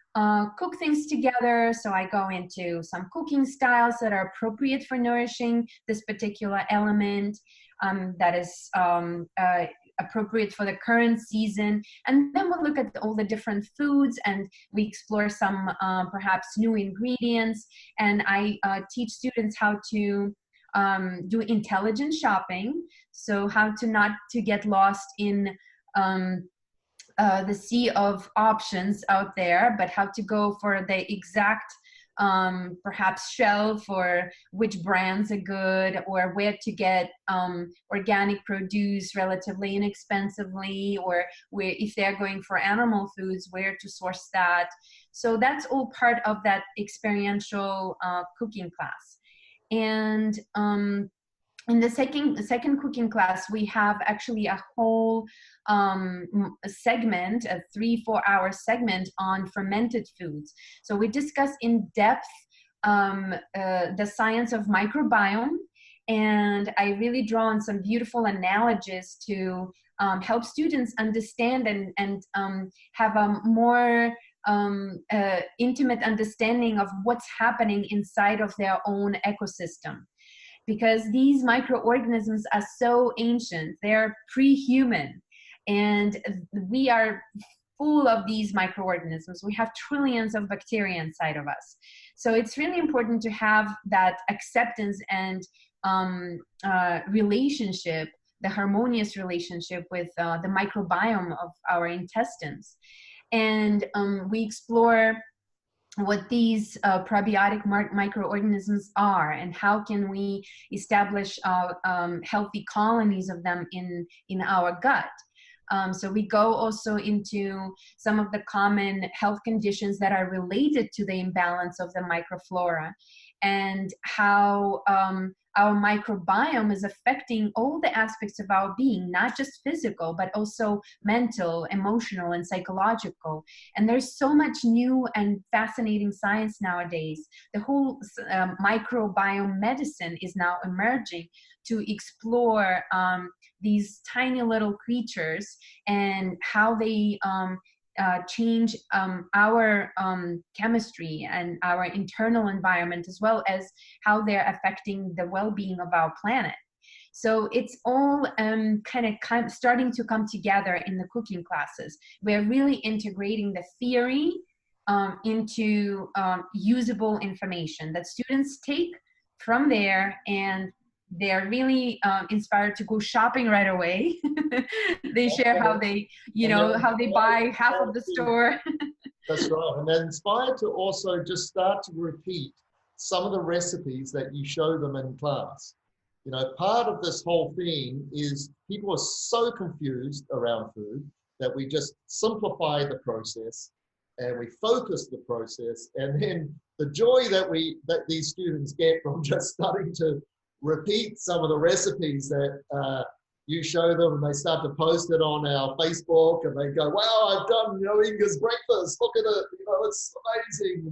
cook things together. So I go into some cooking styles that are appropriate for nourishing this particular element, that is appropriate for the current season. And then we'll look at all the different foods and we explore some perhaps new ingredients. And I teach students how to do intelligent shopping. So how to not to get lost in the sea of options out there, but how to go for the exact perhaps shelf, or which brands are good, or where to get organic produce relatively inexpensively, or where, if they're going for animal foods, where to source that. So that's all part of that experiential cooking class. And in the second cooking class, we have actually a whole segment, a 3-4 hour segment on fermented foods. So we discuss in depth the science of microbiome, and I really draw on some beautiful analogies to help students understand and have a more intimate understanding of what's happening inside of their own ecosystem. Because these microorganisms are so ancient, they're pre-human, and we are full of these microorganisms. We have trillions of bacteria inside of us. So it's really important to have that acceptance and relationship, the harmonious relationship with the microbiome of our intestines. And we explore what these probiotic microorganisms are and how can we establish healthy colonies of them in our gut. So we go also into some of the common health conditions that are related to the imbalance of the microflora, and how our microbiome is affecting all the aspects of our being, not just physical, but also mental, emotional, and psychological. And there's so much new and fascinating science nowadays. The whole microbiome medicine is now emerging to explore these tiny little creatures and how they change our chemistry and our internal environment, as well as how they're affecting the well-being of our planet. So it's all kind of starting to come together in the cooking classes. We're really integrating the theory into usable information that students take from there, and they're really inspired to go shopping right away. They share how they, how they buy half of the store. That's right. And they're inspired to also just start to repeat some of the recipes that you show them in class. You know, part of this whole thing is people are so confused around food that we just simplify the process and we focus the process. And then the joy that these students get from just starting to repeat some of the recipes that you show them, and they start to post it on our Facebook, and they go, wow, I've done, Inga's breakfast, look at it, it's amazing,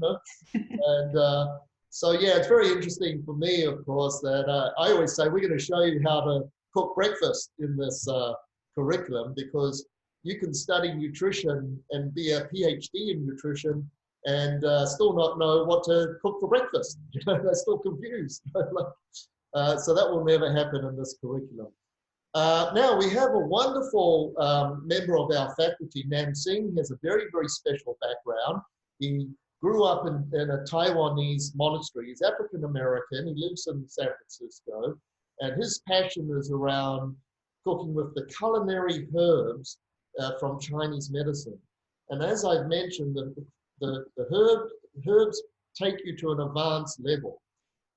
And so, yeah, it's very interesting for me, of course, that I always say, we're going to show you how to cook breakfast in this curriculum, because you can study nutrition and be a PhD in nutrition and still not know what to cook for breakfast. They're still confused. So that will never happen in this curriculum. Now we have a wonderful member of our faculty, Nam Singh. He has a very, very special background. He grew up in a Taiwanese monastery. He's African-American. He lives in San Francisco. And his passion is around cooking with the culinary herbs from Chinese medicine. And as I've mentioned, the herb herbs take you to an advanced level.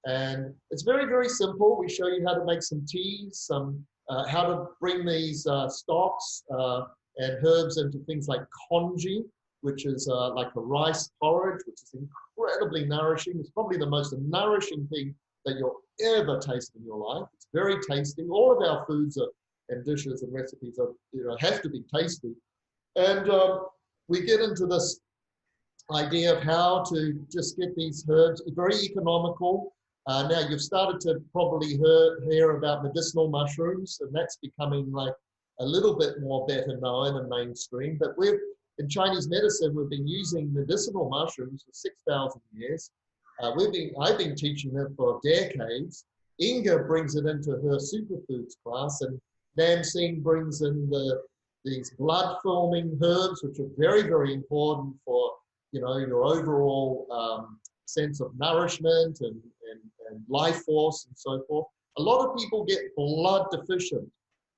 And it's very, very simple. We show you how to make some teas, how to bring these stocks and herbs into things like congee, which is like a rice porridge, which is incredibly nourishing. It's probably the most nourishing thing that you'll ever taste in your life. It's very tasty. All of our foods and dishes and recipes have to be tasty. And we get into this idea of how to just get these herbs, very economical. Now you've started to probably hear about medicinal mushrooms, and that's becoming like a little bit more better known and mainstream. But in Chinese medicine, we've been using medicinal mushrooms for 6,000 years. I've been teaching it for decades. Inga brings it into her superfoods class, and Nancing brings in these blood-forming herbs, which are very, very important for your overall sense of nourishment and life force and so forth. A lot of people get blood deficient.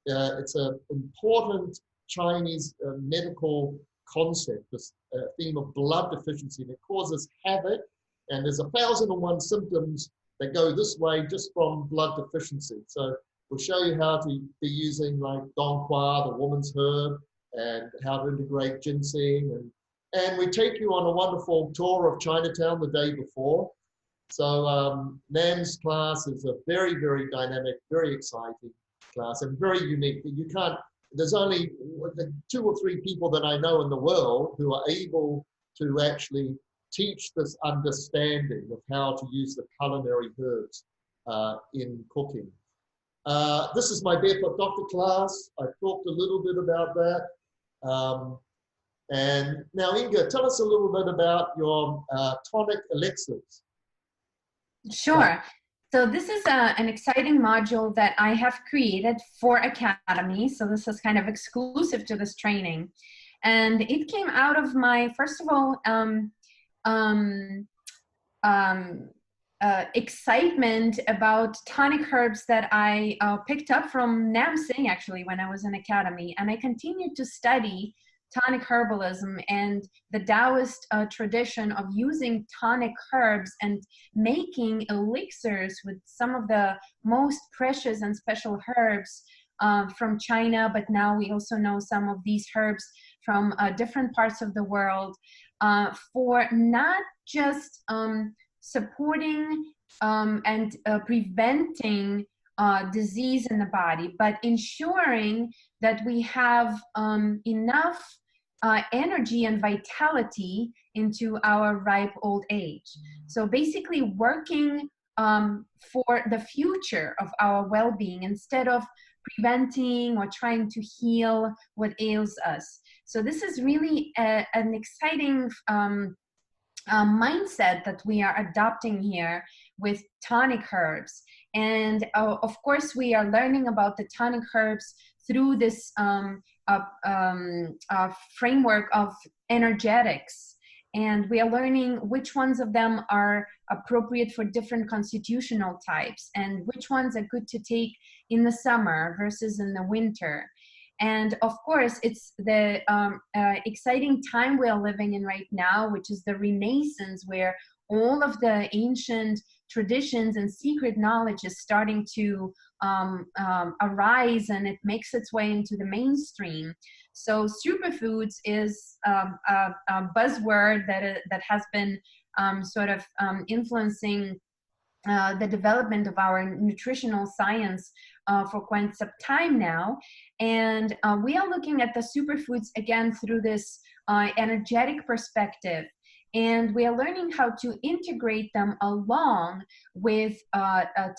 It's an important Chinese medical concept, this theme of blood deficiency, and it causes havoc. And there's 1,001 symptoms that go this way just from blood deficiency. So we'll show you how to be using like Donghua, the woman's herb, and how to integrate ginseng. And we take you on a wonderful tour of Chinatown the day before. So Nam's class is a very, very dynamic, very exciting class and very unique. There's only 2 or 3 people that I know in the world who are able to actually teach this understanding of how to use the culinary herbs in cooking. This is my Barefoot Doctor class. I talked a little bit about that. And now, Inga, tell us a little bit about your tonic elixirs. Sure. So this is an exciting module that I have created for Academy. So this is kind of exclusive to this training. And it came out of my, first of all, excitement about tonic herbs that I picked up from Nam Singh, actually, when I was in Academy. And I continued to study tonic herbalism and the Taoist tradition of using tonic herbs and making elixirs with some of the most precious and special herbs from China, but now we also know some of these herbs from different parts of the world for not just supporting and preventing disease in the body, but ensuring that we have enough energy and vitality into our ripe old age. So basically working for the future of our well-being instead of preventing or trying to heal what ails us. So this is really an exciting mindset that we are adopting here with tonic herbs. And of course, we are learning about the tonic herbs through this framework of energetics. And we are learning which ones of them are appropriate for different constitutional types and which ones are good to take in the summer versus in the winter. And of course, it's the exciting time we are living in right now, which is the Renaissance, where all of the ancient traditions and secret knowledge is starting to arise, and it makes its way into the mainstream. So superfoods is a buzzword that has been sort of influencing the development of our nutritional science for quite some time now. And we are looking at the superfoods again through this energetic perspective. And we are learning how to integrate them along with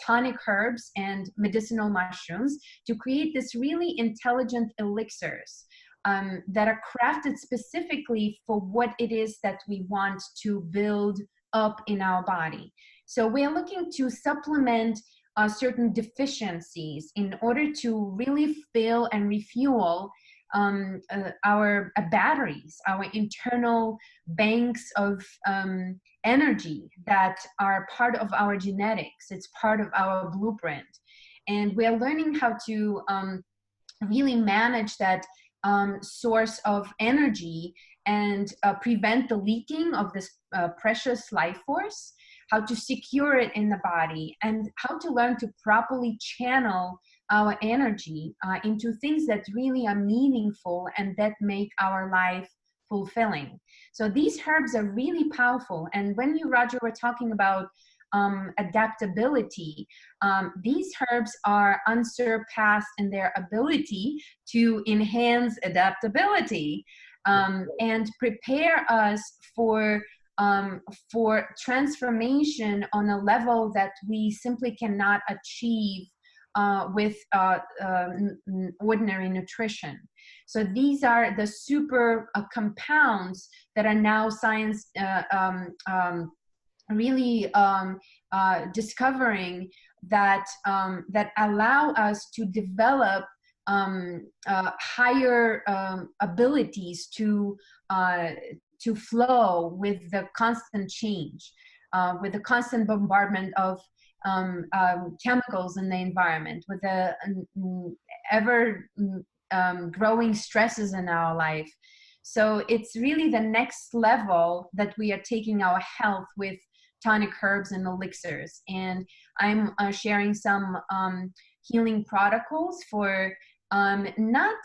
tonic herbs and medicinal mushrooms to create this really intelligent elixirs that are crafted specifically for what it is that we want to build up in our body. So we are looking to supplement certain deficiencies in order to really fill and refuel our batteries, our internal banks of energy that are part of our genetics. It's part of our blueprint. And we are learning how to really manage that source of energy and prevent the leaking of this precious life force, how to secure it in the body, and how to learn to properly channel our energy into things that really are meaningful and that make our life fulfilling. So these herbs are really powerful. And when you, Roger, were talking about adaptability, these herbs are unsurpassed in their ability to enhance adaptability and prepare us for transformation on a level that we simply cannot achieve with ordinary nutrition. So these are the super compounds that are now science really discovering that that allow us to develop higher abilities to flow with the constant change, with the constant bombardment of chemicals in the environment, with the ever growing stresses in our life. So it's really the next level that we are taking our health with tonic herbs and elixirs. And I'm sharing some healing protocols for not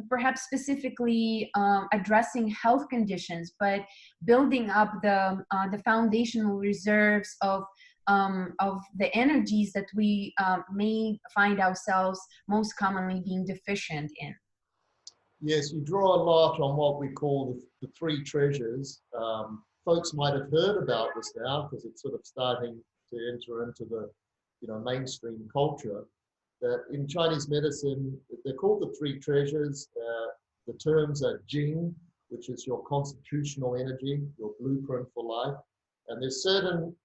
perhaps specifically addressing health conditions, but building up the foundational reserves of the energies that we may find ourselves most commonly being deficient in. Yes, you draw a lot on what we call the three treasures. Folks might have heard about this now because it's sort of starting to enter into the mainstream culture. That in Chinese medicine, they're called the three treasures. The terms are Jing, which is your constitutional energy, your blueprint for life. And there's certain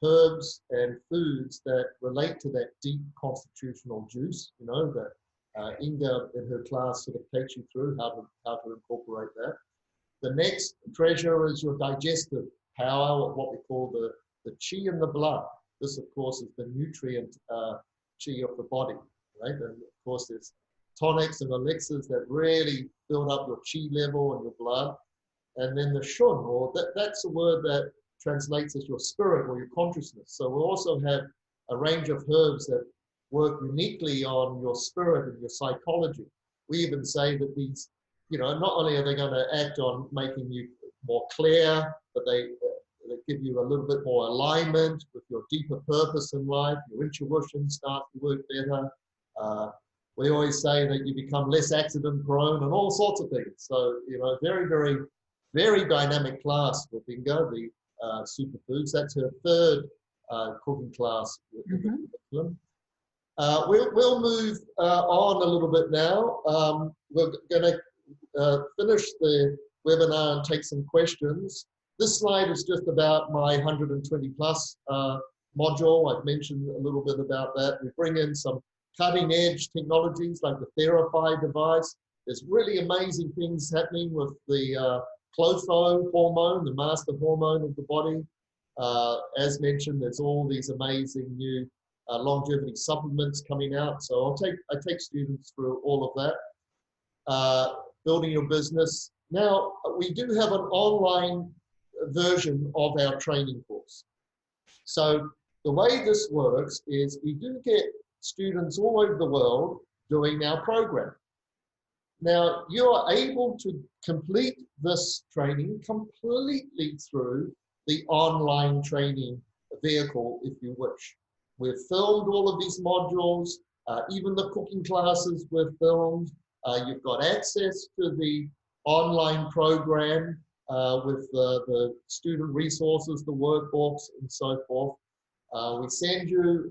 herbs and foods that relate to that deep constitutional juice, that Inga in her class sort of takes you through how to incorporate that. The next treasure is your digestive power, what we call the qi in the blood. This, of course, is the nutrient qi of the body, right? And of course, there's tonics and elixirs that really build up your qi level in your blood. And then the shun, or that's a word that translates as your spirit or your consciousness. So we also have a range of herbs that work uniquely on your spirit and your psychology. We even say that these, not only are they going to act on making you more clear, but they give you a little bit more alignment with your deeper purpose in life. Your intuition starts to work better. We always say that you become less accident prone and all sorts of things. So, very, very, very dynamic class with Inga, the superfoods. That's her third cooking class in the curriculum. We'll move on a little bit now. We're going to finish the webinar and take some questions. This slide is just about my 120 plus module. I've mentioned a little bit about that. We bring in some cutting edge technologies like the Therify device. There's really amazing things happening with the Clotho hormone, the master hormone of the body. As mentioned, there's all these amazing new longevity supplements coming out. So I take students through all of that. Building your business. Now, we do have an online version of our training course. So the way this works is we do get students all over the world doing our program. Now, you are able to complete this training completely through the online training vehicle if you wish. We've filmed all of these modules, even the cooking classes were filmed. You've got access to the online program with the student resources, the workbooks, and so forth. We send you,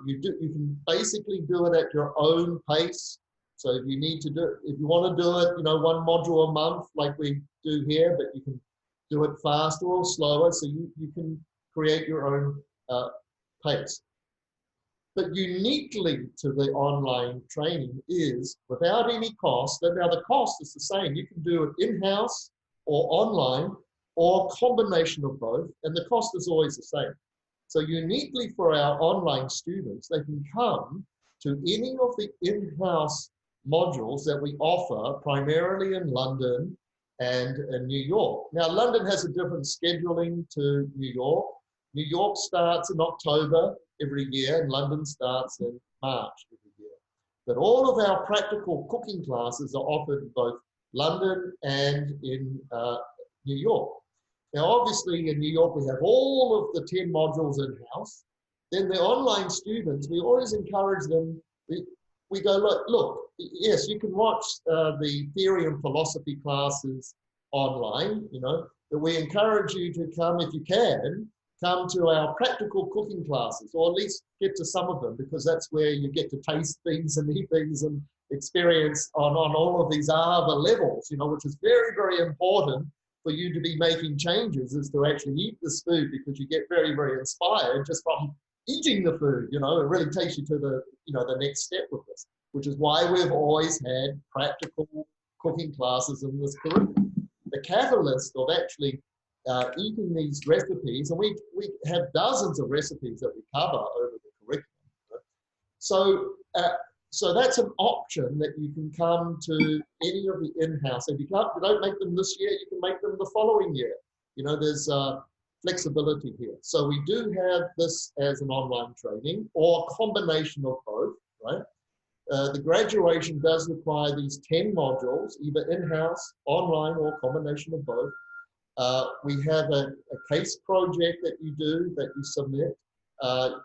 you can basically do it at your own pace. So if you need to if you want to do it, one module a month like we do here, but you can do it faster or slower, so you can create your own pace. But uniquely to the online training is without any cost. Now the cost is the same. You can do it in-house or online or a combination of both, and the cost is always the same. So uniquely for our online students, they can come to any of the in-house modules that we offer primarily in London and in New York. Now, London has a different scheduling to New York. New York starts in October every year, and London starts in March every year. But all of our practical cooking classes are offered in both London and in New York. Now, obviously, in New York, we have all of the 10 modules in-house. Then the online students, we always encourage them, we go, look, yes, you can watch the theory and philosophy classes online, you know, but we encourage you to come, if you can, come to our practical cooking classes, or at least get to some of them, because that's where you get to taste things and eat things and experience on all of these other levels, you know, which is very, very important for you to be making changes, is to actually eat this food, because you get very, very inspired just from eating the food. You know, it really takes you to the, you know, the next step with this, which is why we've always had practical cooking classes in this curriculum. The catalyst of actually eating these recipes, and we have dozens of recipes that we cover over the curriculum. So that's an option, that you can come to any of the in-house. If you don't make them this year, you can make them the following year. You know, there's flexibility here. So we do have this as an online training, or a combination of both, right? The graduation does require these 10 modules, either in-house, online, or a combination of both. We have a case project that you do, that you submit.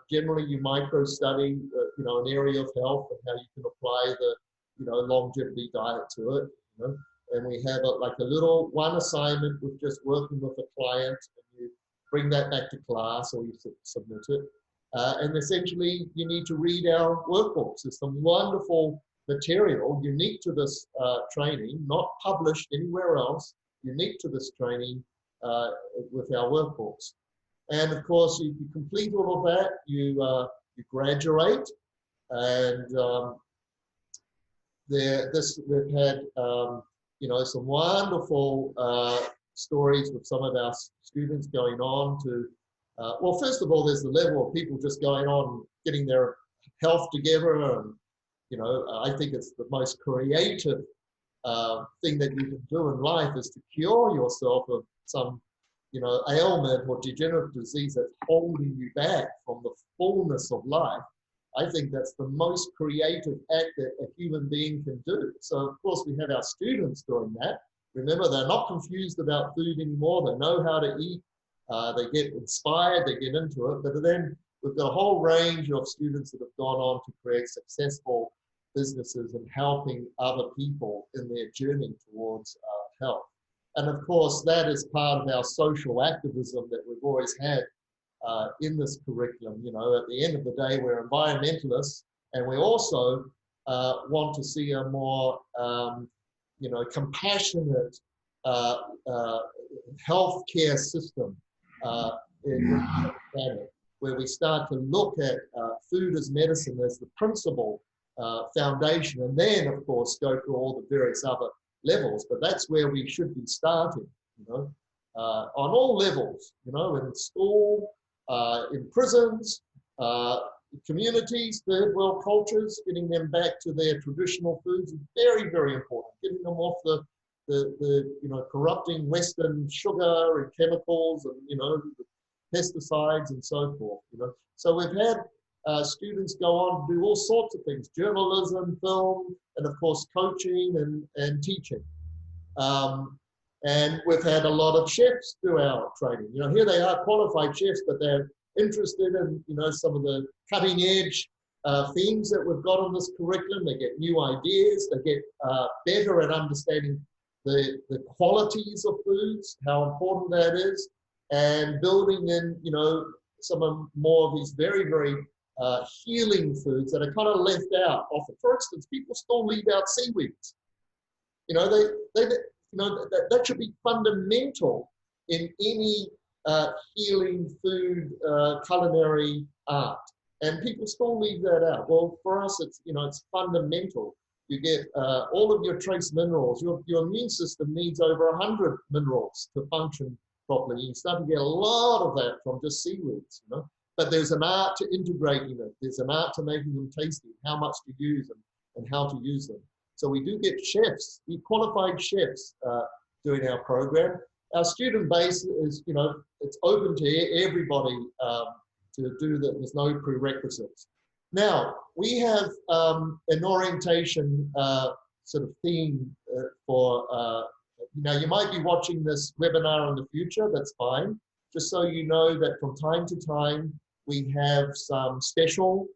Generally, you micro-study, you know, an area of health and how you can apply the, you know, longevity diet to it. You know? And we have like a little one assignment with just working with a client, and you bring that back to class, or you submit it. And essentially, you need to read our workbooks. There's some wonderful material unique to this training, not published anywhere else, unique to this training with our workbooks. And of course, if you complete all of that, you graduate. And we've had you know, some wonderful stories with some of our students going on to, well, first of all, there's the level of people just going on, getting their health together. And, you know, I think it's the most creative thing that you can do in life, is to cure yourself of some, you know, ailment or degenerative disease that's holding you back from the fullness of life. I think that's the most creative act that a human being can do. So, of course, we have our students doing that. Remember, they're not confused about food anymore. They know how to eat. They get inspired. They get into it. But then we've got a whole range of students that have gone on to create successful businesses and helping other people in their journey towards health. And of course, that is part of our social activism that we've always had in this curriculum. You know, at the end of the day, we're environmentalists, and we also want to see a more, you know, compassionate healthcare system in the planet, where we start to look at food as medicine as the principal foundation, and then, of course, go through all the various other levels. But that's where we should be starting, you know, on all levels, you know, in school, in prisons, communities, third world cultures, getting them back to their traditional foods is very, very important. Getting them off the you know, corrupting Western sugar and chemicals and, you know, pesticides and so forth, you know. So we've had students go on to do all sorts of things: journalism, film, and of course coaching and teaching. And we've had a lot of chefs do our training. You know, here they are, qualified chefs, but they're interested in, you know, some of the cutting edge themes that we've got on this curriculum. They get new ideas. They get better at understanding the qualities of foods, how important that is, and building in, you know, some of more of these very, very healing foods that are kind of left out often. For instance, people still leave out seaweeds. You know, you know, that should be fundamental in any healing food culinary art, and people still leave that out. Well, for us, it's, you know, it's fundamental. You get all of your trace minerals. Your immune system needs over 100 minerals to function properly. You start to get a lot of that from just seaweeds, you know. But there's an art to integrating it. There's an art to making them tasty, how much to use them and how to use them. So we do get chefs, qualified chefs, doing our program. Our student base is, you know, it's open to everybody to do that. There's no prerequisites. Now, we have an orientation sort of theme for, now you might be watching this webinar in the future, that's fine. Just so you know that from time to time, we have some special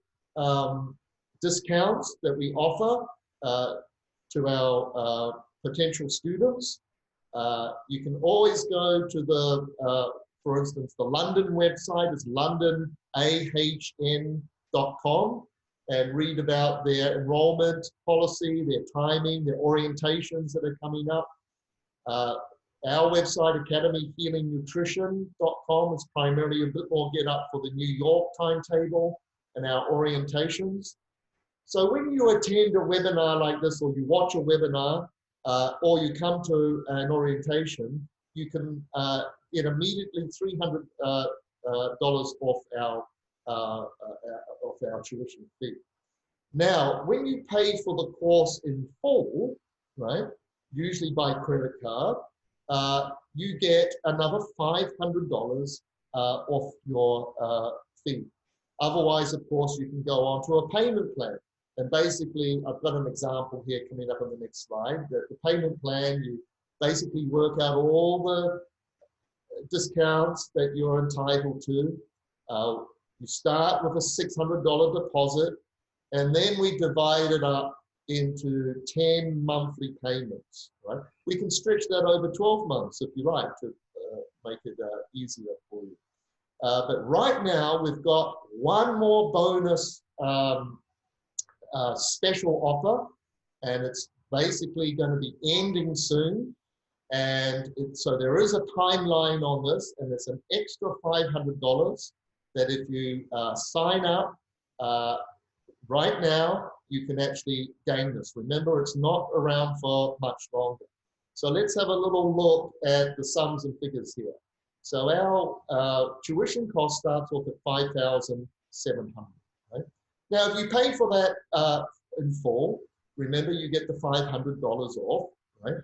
discounts that we offer to our potential students. You can always go to the, for instance, the London website is londonahn.com and read about their enrollment policy, their timing, their orientations that are coming up. Our website, academyhealingnutrition.com, is primarily a bit more get up for the New York timetable and our orientations. So when you attend a webinar like this, or you watch a webinar, or you come to an orientation, you can get immediately $300 off our tuition fee. Now, when you pay for the course in full, right, usually by credit card, you get another $500 off your fee. Otherwise, of course, you can go on to a payment plan. And basically, I've got an example here coming up on the next slide. The payment plan, you basically work out all the discounts that you're entitled to. You start with a $600 deposit, and then we divide it up into 10 monthly payments, right? We can stretch that over 12 months if you like to make it easier for you. But right now, we've got one more bonus special offer, and it's basically going to be ending soon. And so there is a timeline on this, and it's an extra $500 that if you sign up right now, you can actually gain this. Remember, it's not around for much longer. So let's have a little look at the sums and figures here. So our tuition cost starts off at $5,700. Right? Now, if you pay for that in full, remember you get the $500 off, right?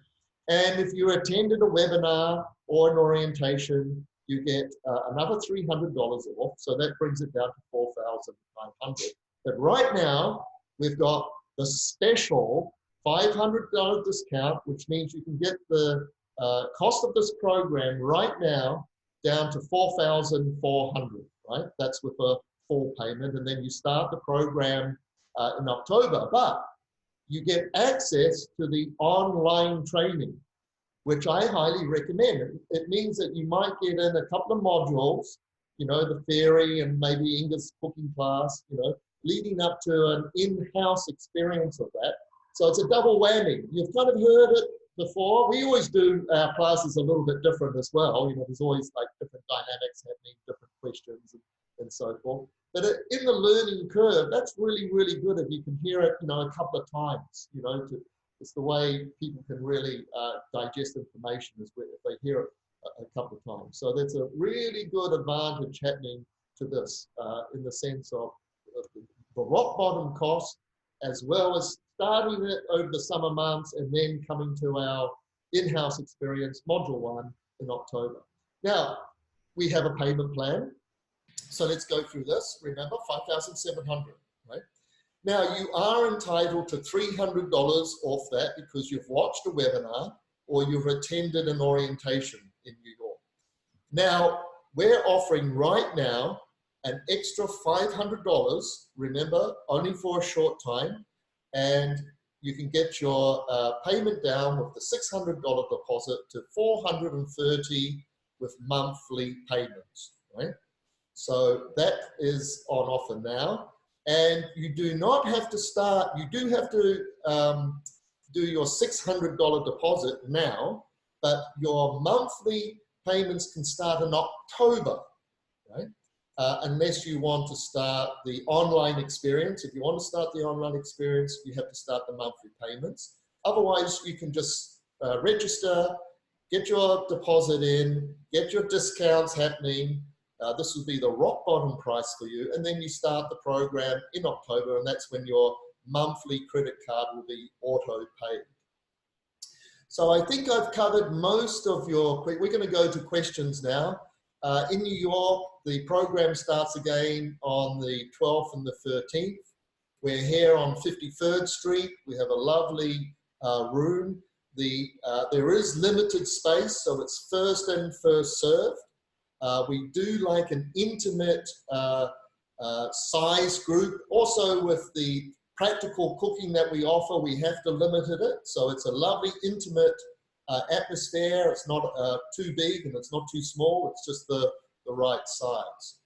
And if you attended a webinar or an orientation, you get another $300 off. So that brings it down to $4,500. But right now, we've got the special $500 discount, which means you can get the cost of this program right now down to $4,400, right? That's with a full payment, and then you start the program in October. But you get access to the online training, which I highly recommend. It means that you might get in a couple of modules, you know, the theory and maybe Inga's cooking class, you know, leading up to an in-house experience of that. So it's a double whammy. You've kind of heard it before. We always do our classes a little bit different as well. You know, there's always like different dynamics happening, different questions and so forth. But in the learning curve, that's really, really good if you can hear it, you know, a couple of times, you know, it's the way people can really digest information is if they hear it a couple of times. So that's a really good advantage happening to this in the sense of the rock bottom cost, as well as starting it over the summer months and then coming to our in-house experience, module 1 in October. Now, we have a payment plan. So let's go through this. Remember, $5,700, right? Now, you are entitled to $300 off that because you've watched a webinar or you've attended an orientation in New York. Now, we're offering right now an extra $500, remember, only for a short time, and you can get your payment down with the $600 deposit to $430 with monthly payments, right? So that is on offer now. And you do not have to start, you do have to do your $600 deposit now, but your monthly payments can start in October, right? Unless you want to start the online experience. If you want to start the online experience, you have to start the monthly payments. Otherwise, you can just register, get your deposit in, get your discounts happening. This will be the rock bottom price for you. And then you start the program in October, and that's when your monthly credit card will be auto paid. So I think I've covered most of your, we're going to go to questions now. In New York, the program starts again on the 12th and the 13th. We're here on 53rd Street. We have a lovely room. There is limited space, so it's first in, first served. We do like an intimate size group. Also with the practical cooking that we offer, we have to limit it. So it's a lovely intimate atmosphere. It's not too big and it's not too small. It's just the right size.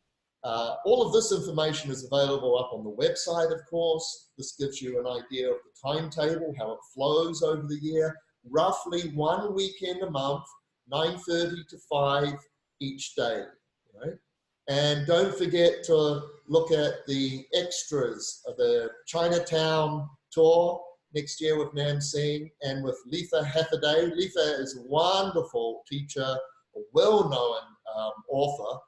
All of this information is available up on the website, of course. This gives you an idea of the timetable, how it flows over the year. Roughly 1 weekend a month, 9:30 to 5 each day. Right? And don't forget to look at the extras of the Chinatown tour next year with Nam Singh and with Letha Haffaday. Letha is a wonderful teacher, a well-known author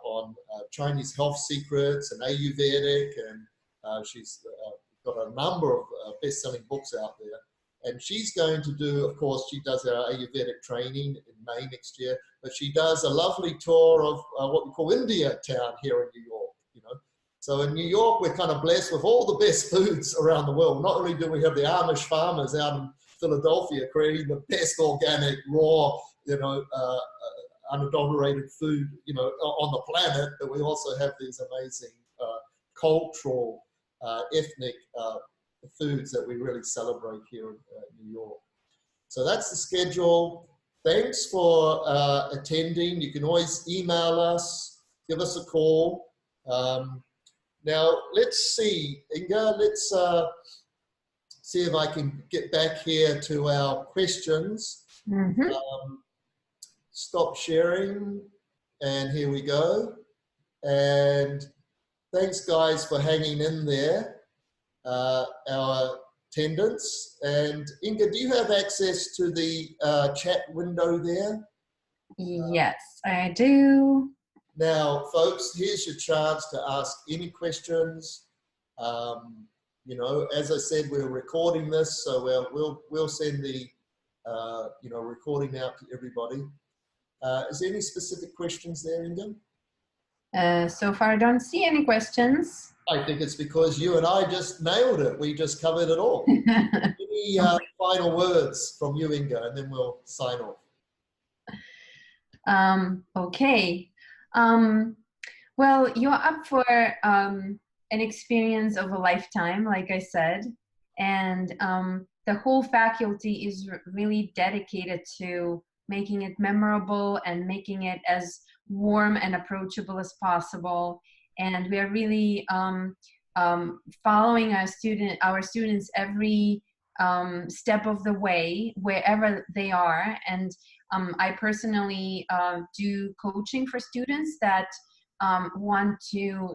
on Chinese health secrets and Ayurvedic, and she's got a number of best-selling books out there. And she's going to do, of course, she does our Ayurvedic training in May next year, but she does a lovely tour of what we call India Town here in New York, you know. So in New York, we're kind of blessed with all the best foods around the world. Not only do we have the Amish farmers out in Philadelphia creating the best organic, raw, you know, unadulterated food, you know, on the planet, but we also have these amazing cultural, ethnic foods that we really celebrate here in New York. So that's the schedule. Thanks for attending. You can always email us, give us a call. Now, let's see, Inga, let's see if I can get back here to our questions. Mm-hmm. Stop sharing, and here we go. And thanks, guys, for hanging in there. Our attendance. And Inga, do you have access to the chat window there? Yes, I do. Now, folks, here's your chance to ask any questions. You know, as I said, we're recording this, so we'll send the you know, recording out to everybody. Is there any specific questions there, Inga? So far, I don't see any questions. I think it's because you and I just nailed it. We just covered it all. Any final words from you, Inga, and then we'll sign off. Okay. Well, you're up for an experience of a lifetime, like I said, and the whole faculty is really dedicated to making it memorable and making it as warm and approachable as possible. And we are really following our students every step of the way, wherever they are. And I personally do coaching for students that want to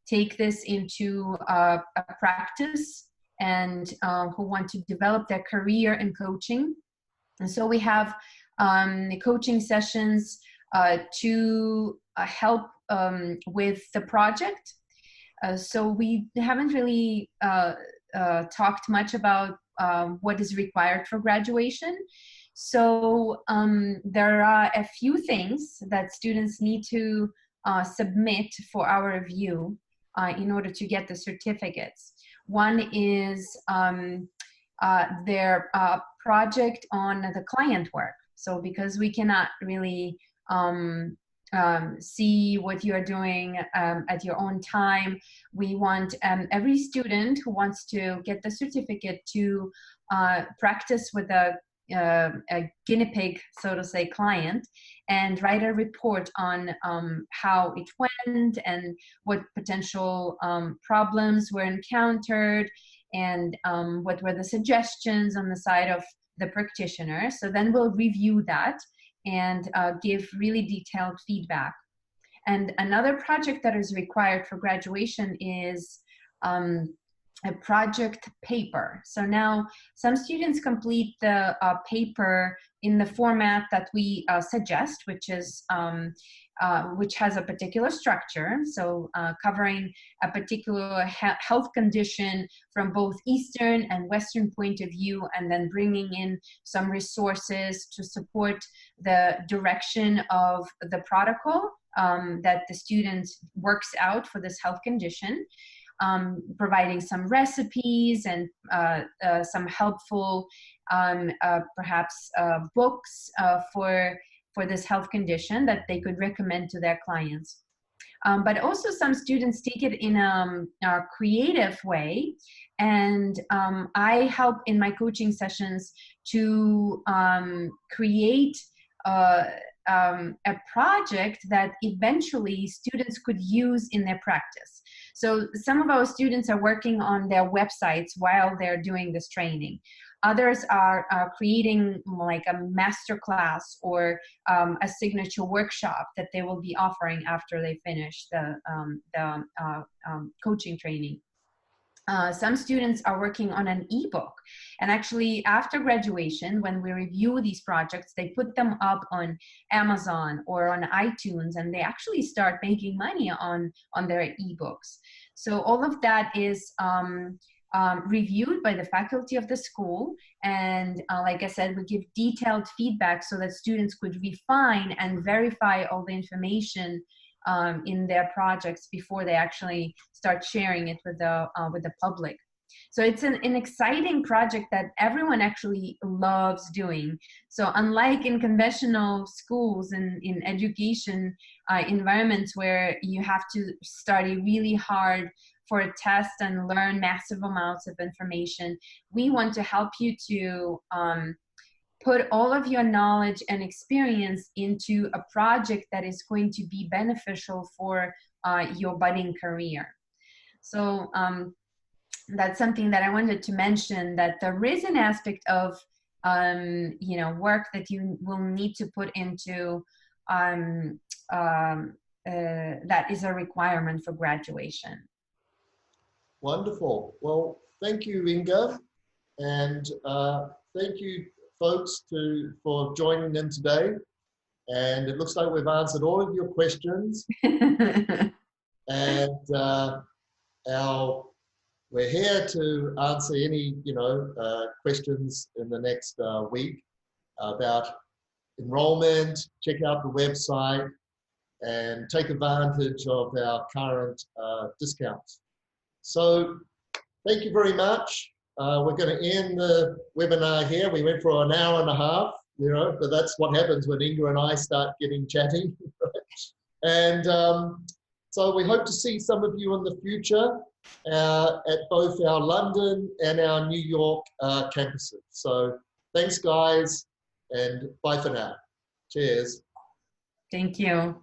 take this into a practice and who want to develop their career in coaching. And so we have coaching sessions to help with the project. So we haven't really talked much about what is required for graduation. So there are a few things that students need to submit for our review in order to get the certificates. One is their project on the client work. So because we cannot really see what you're doing at your own time, we want every student who wants to get the certificate to practice with a guinea pig, so to say, client, and write a report on how it went and what potential problems were encountered and what were the suggestions on the side of the practitioner. So then we'll review that and give really detailed feedback. And another project that is required for graduation is a project paper. So now some students complete the paper in the format that we suggest, which is which has a particular structure. So covering a particular health condition from both Eastern and Western point of view, and then bringing in some resources to support the direction of the protocol that the student works out for this health condition. Providing some recipes and some helpful, perhaps books for this health condition that they could recommend to their clients. But also some students take it in a creative way, and I help in my coaching sessions to create a project that eventually students could use in their practice. So some of our students are working on their websites while they're doing this training. Others are creating like a master class or a signature workshop that they will be offering after they finish the coaching training. Some students are working on an ebook, and actually after graduation, when we review these projects, they put them up on Amazon or on iTunes, and they actually start making money on their ebooks. So all of that is reviewed by the faculty of the school, and like I said, we give detailed feedback so that students could refine and verify all the information in their projects before they actually start sharing it with the public. So it's an exciting project that everyone actually loves doing. So unlike in conventional schools and in education environments where you have to study really hard for a test and learn massive amounts of information, we want to help you to put all of your knowledge and experience into a project that is going to be beneficial for your budding career. So that's something that I wanted to mention, that there is an aspect of work that you will need to put into that is a requirement for graduation. Wonderful. Well, thank you, Inga, and thank you, folks, for joining in today. And it looks like we've answered all of your questions. And we're here to answer any questions in the next week about enrollment. Check out the website and take advantage of our current discounts. So thank you very much. We're going to end the webinar here. We went for an hour and a half, but that's what happens when Inga and I start getting And so we hope to see some of you in the future at both our London and our New York campuses. So thanks, guys, and bye for now. Cheers. Thank you.